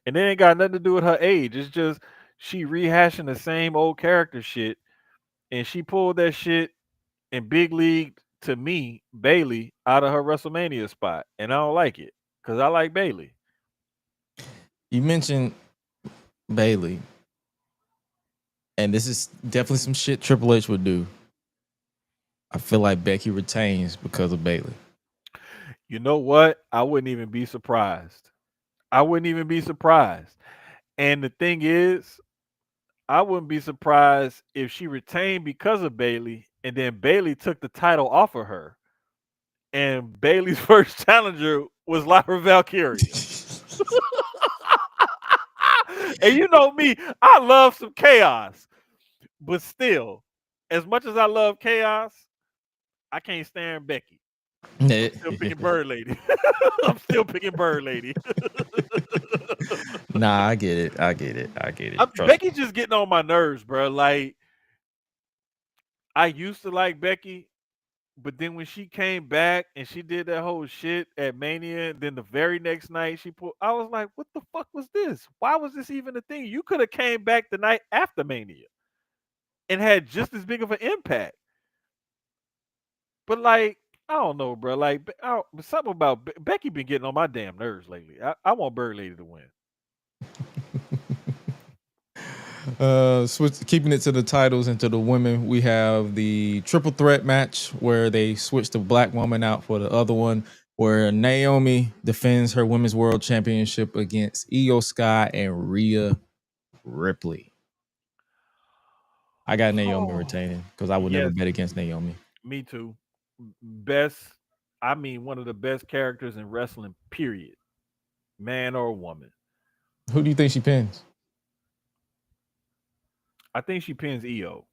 And it ain't got nothing to do with her age. It's just she rehashing the same old character shit. And she pulled that shit in big league to me, Bailey, out of her WrestleMania spot. And I don't like it. Cause I like Bailey. You mentioned Bailey. And this is definitely some shit Triple H would do. I feel like Becky retains because of Bailey. You know what? I wouldn't even be surprised. And the thing is, I wouldn't be surprised if she retained because of Bailey, and then Bailey took the title off of her. And Bailey's first challenger was Lyra Valkyria. And you know me, I love some chaos. But still, as much as I love chaos, I can't stand Becky. I'm still picking Bird Lady. Nah, I get it. Becky's just getting on my nerves, bro. Like, I used to like Becky, but then when she came back and she did that whole shit at Mania, then the very next night I was like, what the fuck was this? Why was this even a thing? You could have came back the night after Mania and had just as big of an impact. But like, I don't know, bro. Like, something about Becky been getting on my damn nerves lately. I want Bird Lady to win. Keeping it to the titles and to the women, we have the triple threat match where they switch the black woman out for the other one, where Naomi defends her women's world championship against Io Sky and Rhea Ripley. I got Naomi retaining because I would never bet against Naomi. Me too. One of the best characters in wrestling, period. Man or woman. Who do you think she pins? I think she pins Io.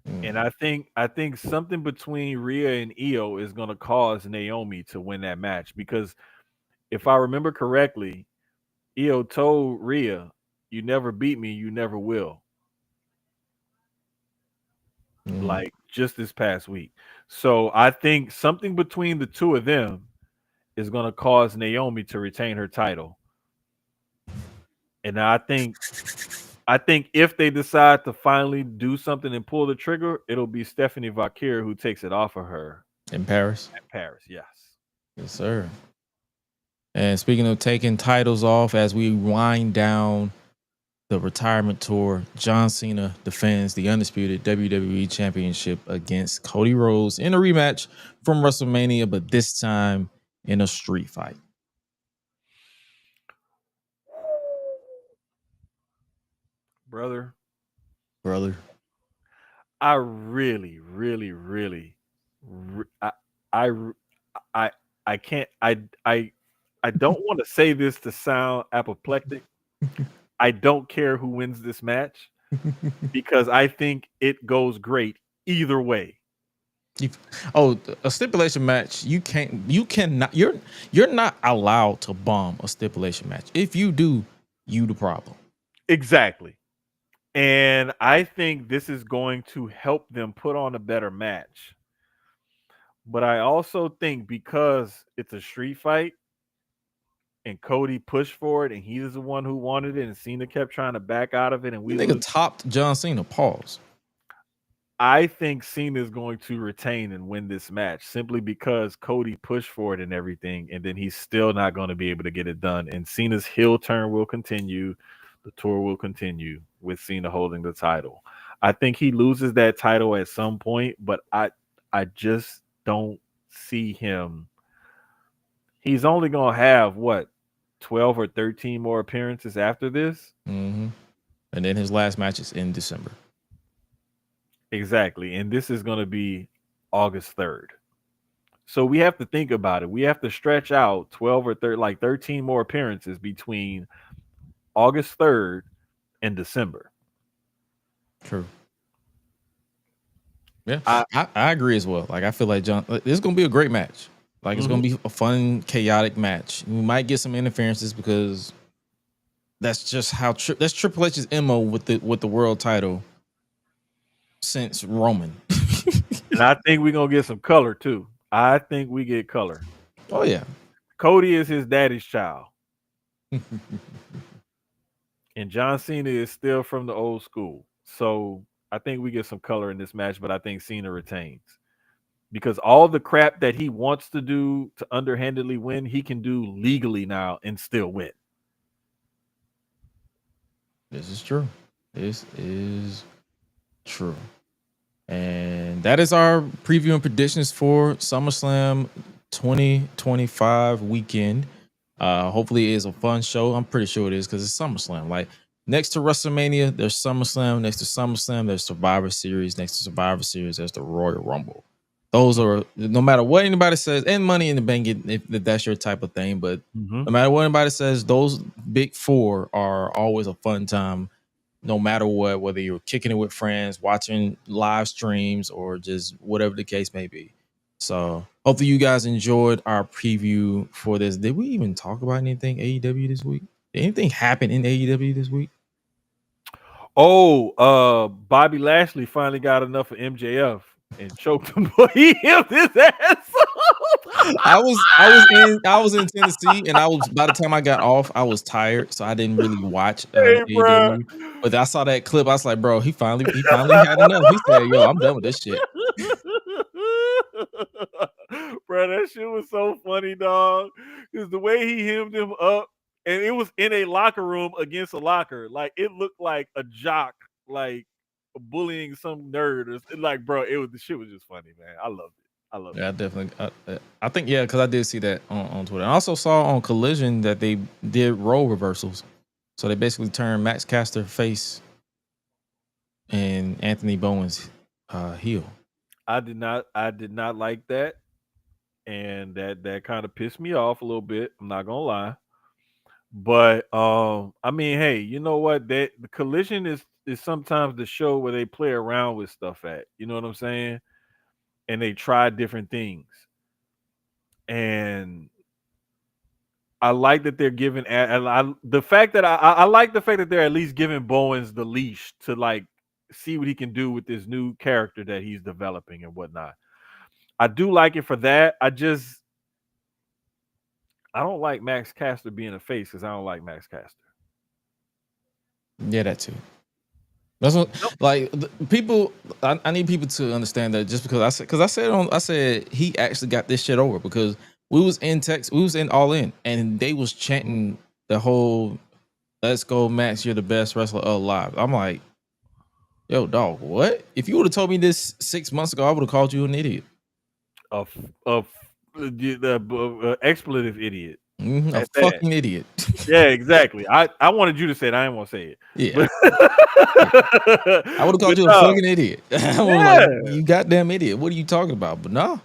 And I think something between Rhea and Io is going to cause Naomi to win that match, because if I remember correctly, Io told Rhea, "You never beat me, you never will." Like just this past week. So I think something between the two of them is going to cause Naomi to retain her title. And I think if they decide to finally do something and pull the trigger, it'll be Stephanie Valkyria who takes it off of her. In Paris? In Paris, yes. Yes, sir. And speaking of taking titles off, as we wind down the retirement tour, John Cena defends the undisputed WWE Championship against Cody Rhodes in a rematch from WrestleMania, but this time in a street fight. Brother, I really, really, really, I can't. I don't want to say this to sound apoplectic. I don't care who wins this match because I think it goes great either way. A stipulation match, you're not allowed to bomb a stipulation match. If you do, you the problem. Exactly. And I think this is going to help them put on a better match. But I also think because it's a street fight and Cody pushed for it and he was the one who wanted it and Cena kept trying to back out of it and we topped John Cena. Pause. I think Cena is going to retain and win this match simply because Cody pushed for it and everything, and then he's still not going to be able to get it done. And Cena's heel turn will continue. The tour will continue with Cena holding the title. I think he loses that title at some point, but I just don't see him. He's only going to have, 12 or 13 more appearances after this. Mm-hmm. And then his last match is in December. Exactly. And this is going to be August 3rd. So we have to think about it. We have to stretch out 12 or 13 more appearances between August 3rd and December. True. Yeah, I agree as well. Like, I feel like this is going to be a great match. Like, it's going to be a fun, chaotic match. We might get some interferences because that's just how that's Triple H's MO with the world title since Roman. And I think we're going to get some color too. I think we get color. Oh yeah. Cody is his daddy's child. And John Cena is still from the old school. So I think we get some color in this match, but I think Cena retains. Because all the crap that he wants to do to underhandedly win, he can do legally now and still win. This is true. This is true. And that is our preview and predictions for SummerSlam 2025 weekend. Hopefully it is a fun show. I'm pretty sure it is because it's SummerSlam. Like, next to WrestleMania, there's SummerSlam. Next to SummerSlam, there's Survivor Series. Next to Survivor Series, there's the Royal Rumble. Those are, no matter what anybody says, and Money in the Bank if that's your type of thing. But no matter what anybody says, those big four are always a fun time. No matter what, whether you're kicking it with friends, watching live streams, or just whatever the case may be. So hopefully you guys enjoyed our preview for this. Did we even talk about anything AEW this week? Did anything happen in AEW this week? Oh, Bobby Lashley finally got enough of MJF and choked him. He held his ass. I was in Tennessee, and by the time I got off, I was tired, so I didn't really watch AEW. But I saw that clip. I was like, bro, he finally had enough. He said, yo, I'm done with this shit. Bro, that shit was so funny, dog. Because the way he hemmed him up, and it was in a locker room against a locker. Like, it looked like a jock, like, bullying some nerd. Like, bro, the shit was just funny, man. I loved it. Yeah, I definitely. I think, yeah, because I did see that on Twitter. I also saw on Collision that they did role reversals. So they basically turned Max Caster face and Anthony Bowen's heel. I did not like that. And that kind of pissed me off a little bit. I'm not gonna lie. But I mean, hey, you know what? The Collision is sometimes the show where they play around with stuff at. You know what I'm saying? And they try different things. And I like that they're giving the fact that I like the fact that they're at least giving Bowens the leash to, like, see what he can do with this new character that he's developing and whatnot. I do like it for that. I don't like Max Caster being a face because I don't like Max Caster. Yeah, that too. That's what, like, people. I need people to understand that just because I said he actually got this shit over because we was in All In, and they was chanting the whole "Let's go, Max! You're the best wrestler alive." I'm like, yo, dog, what? If you would have told me this 6 months ago, I would have called you an idiot. The expletive idiot. A fucking idiot. Yeah, exactly. I wanted you to say it. I didn't want to say it. Yeah. I would have called you a fucking idiot. I was like, you goddamn idiot. What are you talking about? But no,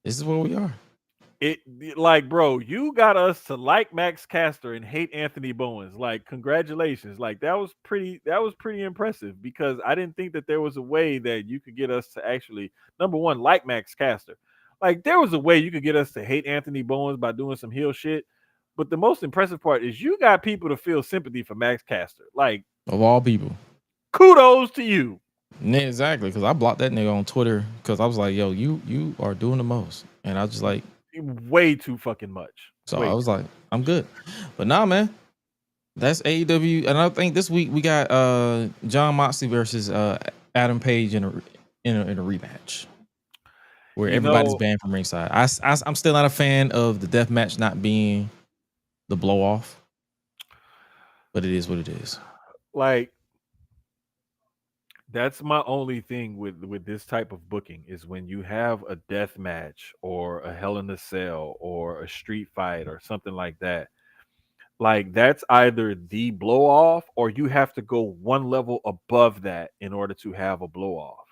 this is where we are. Like, bro, you got us to like Max Caster and hate Anthony Bowens. Like, congratulations. Like, that was pretty impressive because I didn't think that there was a way that you could get us to actually, number one, like Max Caster. Like, there was a way you could get us to hate Anthony Bowens by doing some heel shit. But the most impressive part is you got people to feel sympathy for Max Caster. Like, of all people, kudos to you. Yeah, exactly. Because I blocked that nigga on Twitter because I was like, yo, you are doing the most. And I was just like, way too fucking much. So I was like, I'm good. But nah, man, that's AEW. And I think this week we got Jon Moxley versus Adam Page in a rematch where everybody's banned from ringside. I'm still not a fan of the death match not being the blow off, but it is what it is. Like, that's my only thing with this type of booking is when you have a death match or a Hell in a Cell or a street fight or something like that. Like that's either the blow off or you have to go one level above that in order to have a blow off.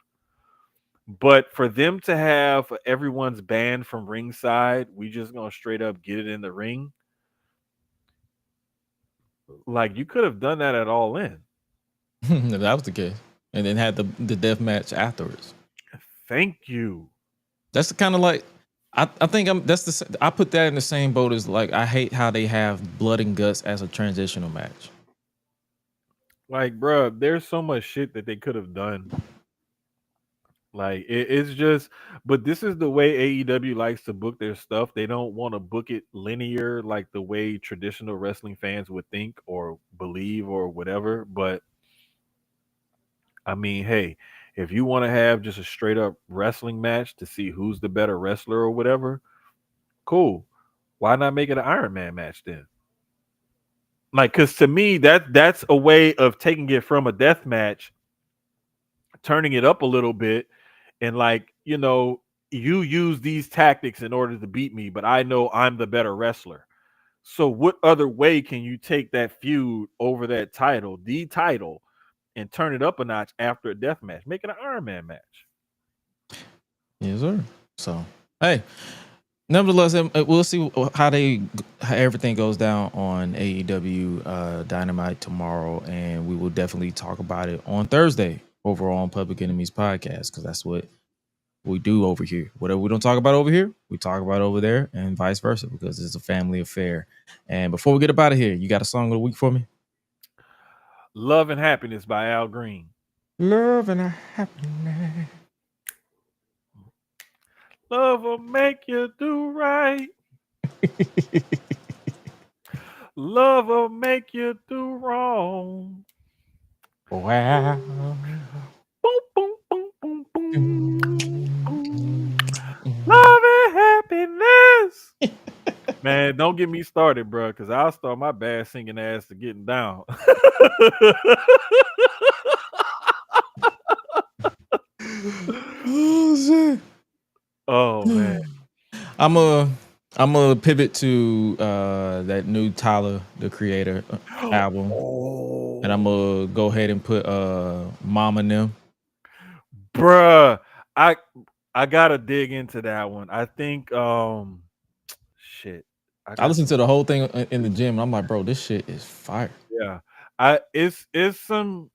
But for them to have everyone's banned from ringside, we just gonna straight up get it in the ring. Like you could have done that at All In. If that was the case, and then had the death match afterwards. Thank you. That's the kind of like I think I put that in the same boat as like I hate how they have blood and guts as a transitional match. Like, bruh, there's so much shit that they could have done. Like it's just, but this is the way AEW likes to book their stuff. They don't want to book it linear like the way traditional wrestling fans would think or believe or whatever. But I mean, hey, if you want to have just a straight up wrestling match to see who's the better wrestler or whatever, cool. Why not make it an Iron Man match then? Like, because to me, that's a way of taking it from a death match, turning it up a little bit, and like, you use these tactics in order to beat me, but I know I'm the better wrestler. So what other way can you take that feud over that title, the title, and turn it up a notch after a death match? Make it an Iron Man match. Yes, sir. So, hey, nevertheless, we'll see how everything goes down on AEW Dynamite tomorrow, and we will definitely talk about it on Thursday over on Public Enemies Podcast because that's what we do over here. Whatever we don't talk about over here, we talk about over there, and vice versa because it's a family affair. And before we get up out of here, you got a song of the week for me? Love and Happiness by Al Green. Love and happiness. Love will make you do right. Love will make you do wrong. Wow. Boom, boom, boom, boom, boom, boom. Love and happiness. Man, don't get me started, bro, because I'll start my bad singing ass to getting down. Oh shit. Oh man. I'm a pivot to that new Tyler the Creator album. And I'm gonna go ahead and put Mama and Them. Bruh, I gotta dig into that one. I think shit. I listened to the whole thing in the gym and I'm like, bro, this shit is fire. Yeah. It's some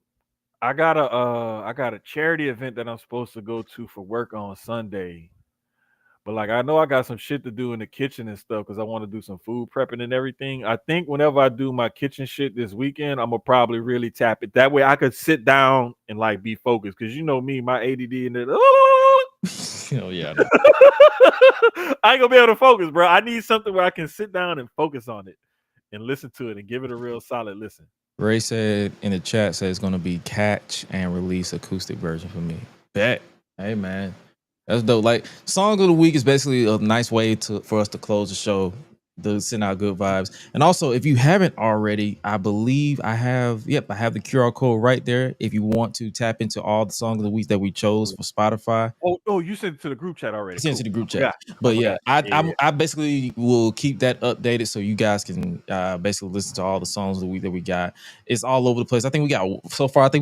I got a charity event that I'm supposed to go to for work on Sunday. But like I know I got some shit to do in the kitchen and stuff because I want to do some food prepping and everything. I think whenever I do my kitchen shit this weekend, I'm gonna probably really tap it. That way I could sit down and like be focused. Cause you know me, my ADD and it. Oh yeah. I ain't gonna be able to focus, bro. I need something where I can sit down and focus on it and listen to it and give it a real solid listen. Ray said in the chat said it's gonna be catch and release acoustic version for me. Bet. Hey man. That's dope. Like song of the week is basically a nice way for us to close the show, to send out good vibes. And also, if you haven't already, I believe I have the QR code right there. If you want to tap into all the songs of the week that we chose for Spotify. Oh, you sent it to the group chat already. Sent it to the group chat. But yeah, I basically will keep that updated so you guys can basically listen to all the songs of the week that we got. It's all over the place. I think we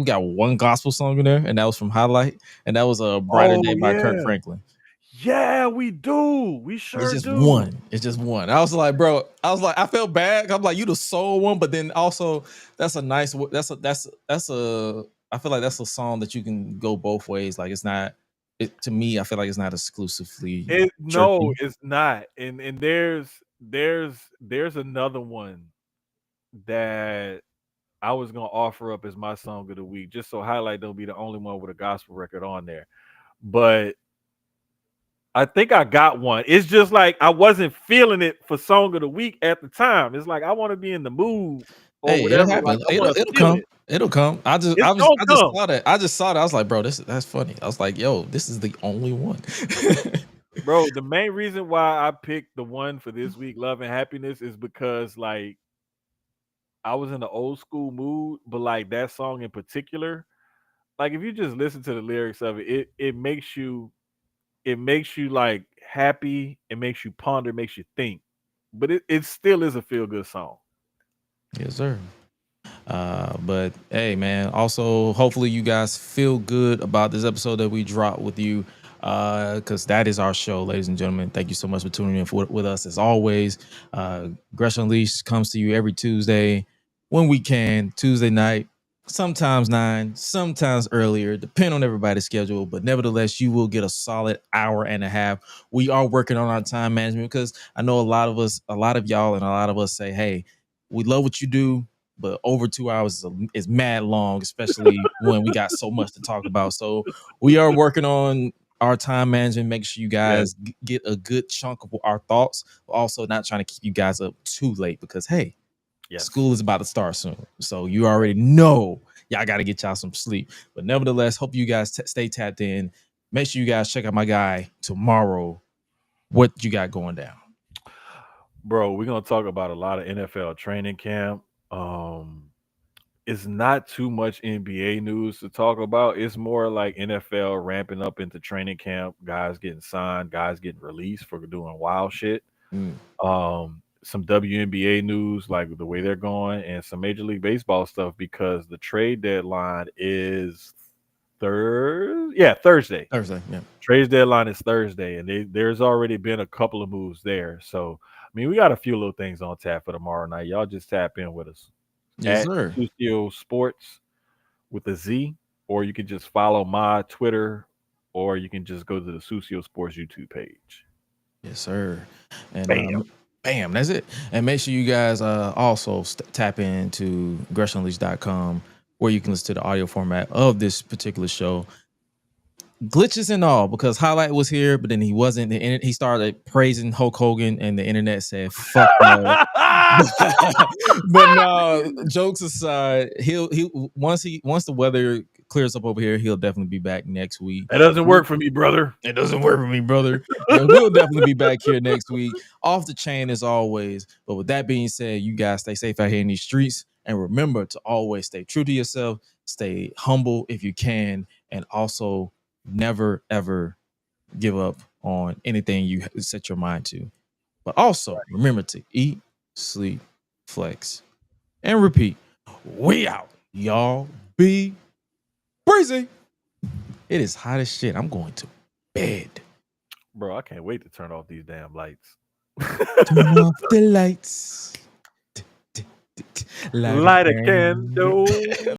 got one gospel song in there, and that was from Hi-Lite, and that was a Brighter Day by Kirk Franklin. Yeah, we do. We sure It's just do. one. It's just one. I was like, bro. I felt bad. I'm like, you the sole one, but then also that's a nice. That's a. I feel like that's a song that you can go both ways. Like it's not. To me, I feel like it's not exclusively. No, it's not. And there's another one that I was gonna offer up as my song of the week, just so Hi-Lite don't be the only one with a gospel record on there. But I think I got one. It's just like I wasn't feeling it for song of the week at the time. It's like I want to be in the mood or whatever. It'll happen. Like, It'll come. It'll come. I just saw that. I just saw that. I was like, bro, that's funny. I was like, yo, this is the only one. Bro, the main reason why I picked the one for this week, Love and Happiness, is because like I was in the old school mood, but like that song in particular, like if you just listen to the lyrics of it, it makes you like happy, it makes you ponder, it makes you think. But it still is a feel-good song. Yes, sir. But hey, man, also hopefully you guys feel good about this episode that we dropped with you, because that is our show, ladies and gentlemen. Thank you so much for tuning in with us as always. Gresh Unleashed comes to you every Tuesday when we can, Tuesday night, sometimes 9, sometimes earlier, depending on everybody's schedule. But nevertheless, you will get a solid hour and a half. We are working on our time management because I know a lot of y'all and a lot of us say, hey, we love what you do, but over 2 hours is mad long, especially when we got so much to talk about. So we are working on our time management, make sure you guys get a good chunk of our thoughts, but also not trying to keep you guys up too late because, hey, school is about to start soon. So you already know y'all got to get y'all some sleep. But nevertheless, hope you guys stay tapped in. Make sure you guys check out my guy tomorrow. What you got going down? Bro, we're gonna talk about a lot of NFL training camp. It's not too much NBA news to talk about. It's more like NFL ramping up into training camp, guys getting signed, guys getting released for doing wild shit. Some WNBA news, like the way they're going, and some Major League Baseball stuff because the trade deadline is Thursday. Thursday, yeah. Trade deadline is Thursday, and there's already been a couple of moves there. So, I mean, we got a few little things on tap for tomorrow night. Y'all just tap in with us. Yes, At sir. Sucio Sports with a Z, or you can just follow my Twitter, or you can just go to the Sucio Sports YouTube page. Yes, sir. And Bam. that's it. And make sure you guys also tap into GreshUnleashed.com where you can listen to the audio format of this particular show. Glitches and all, because Hi-Lite was here, but then he wasn't. He started praising Hulk Hogan, and the internet said, "Fuck no." But no, jokes aside, he'll once the weather clears up over here, he'll definitely be back next week. That doesn't work for me, brother. It doesn't work for me, brother. And we'll definitely be back here next week. Off the chain as always. But with that being said, you guys stay safe out here in these streets. And remember to always stay true to yourself, stay humble if you can, and also never, ever give up on anything you set your mind to. But also remember to eat, sleep, flex, and repeat. We out. Y'all be breezy. It is hot as shit. I'm going to bed. Bro, I can't wait to turn off these damn lights. Turn off the lights. Light a candle.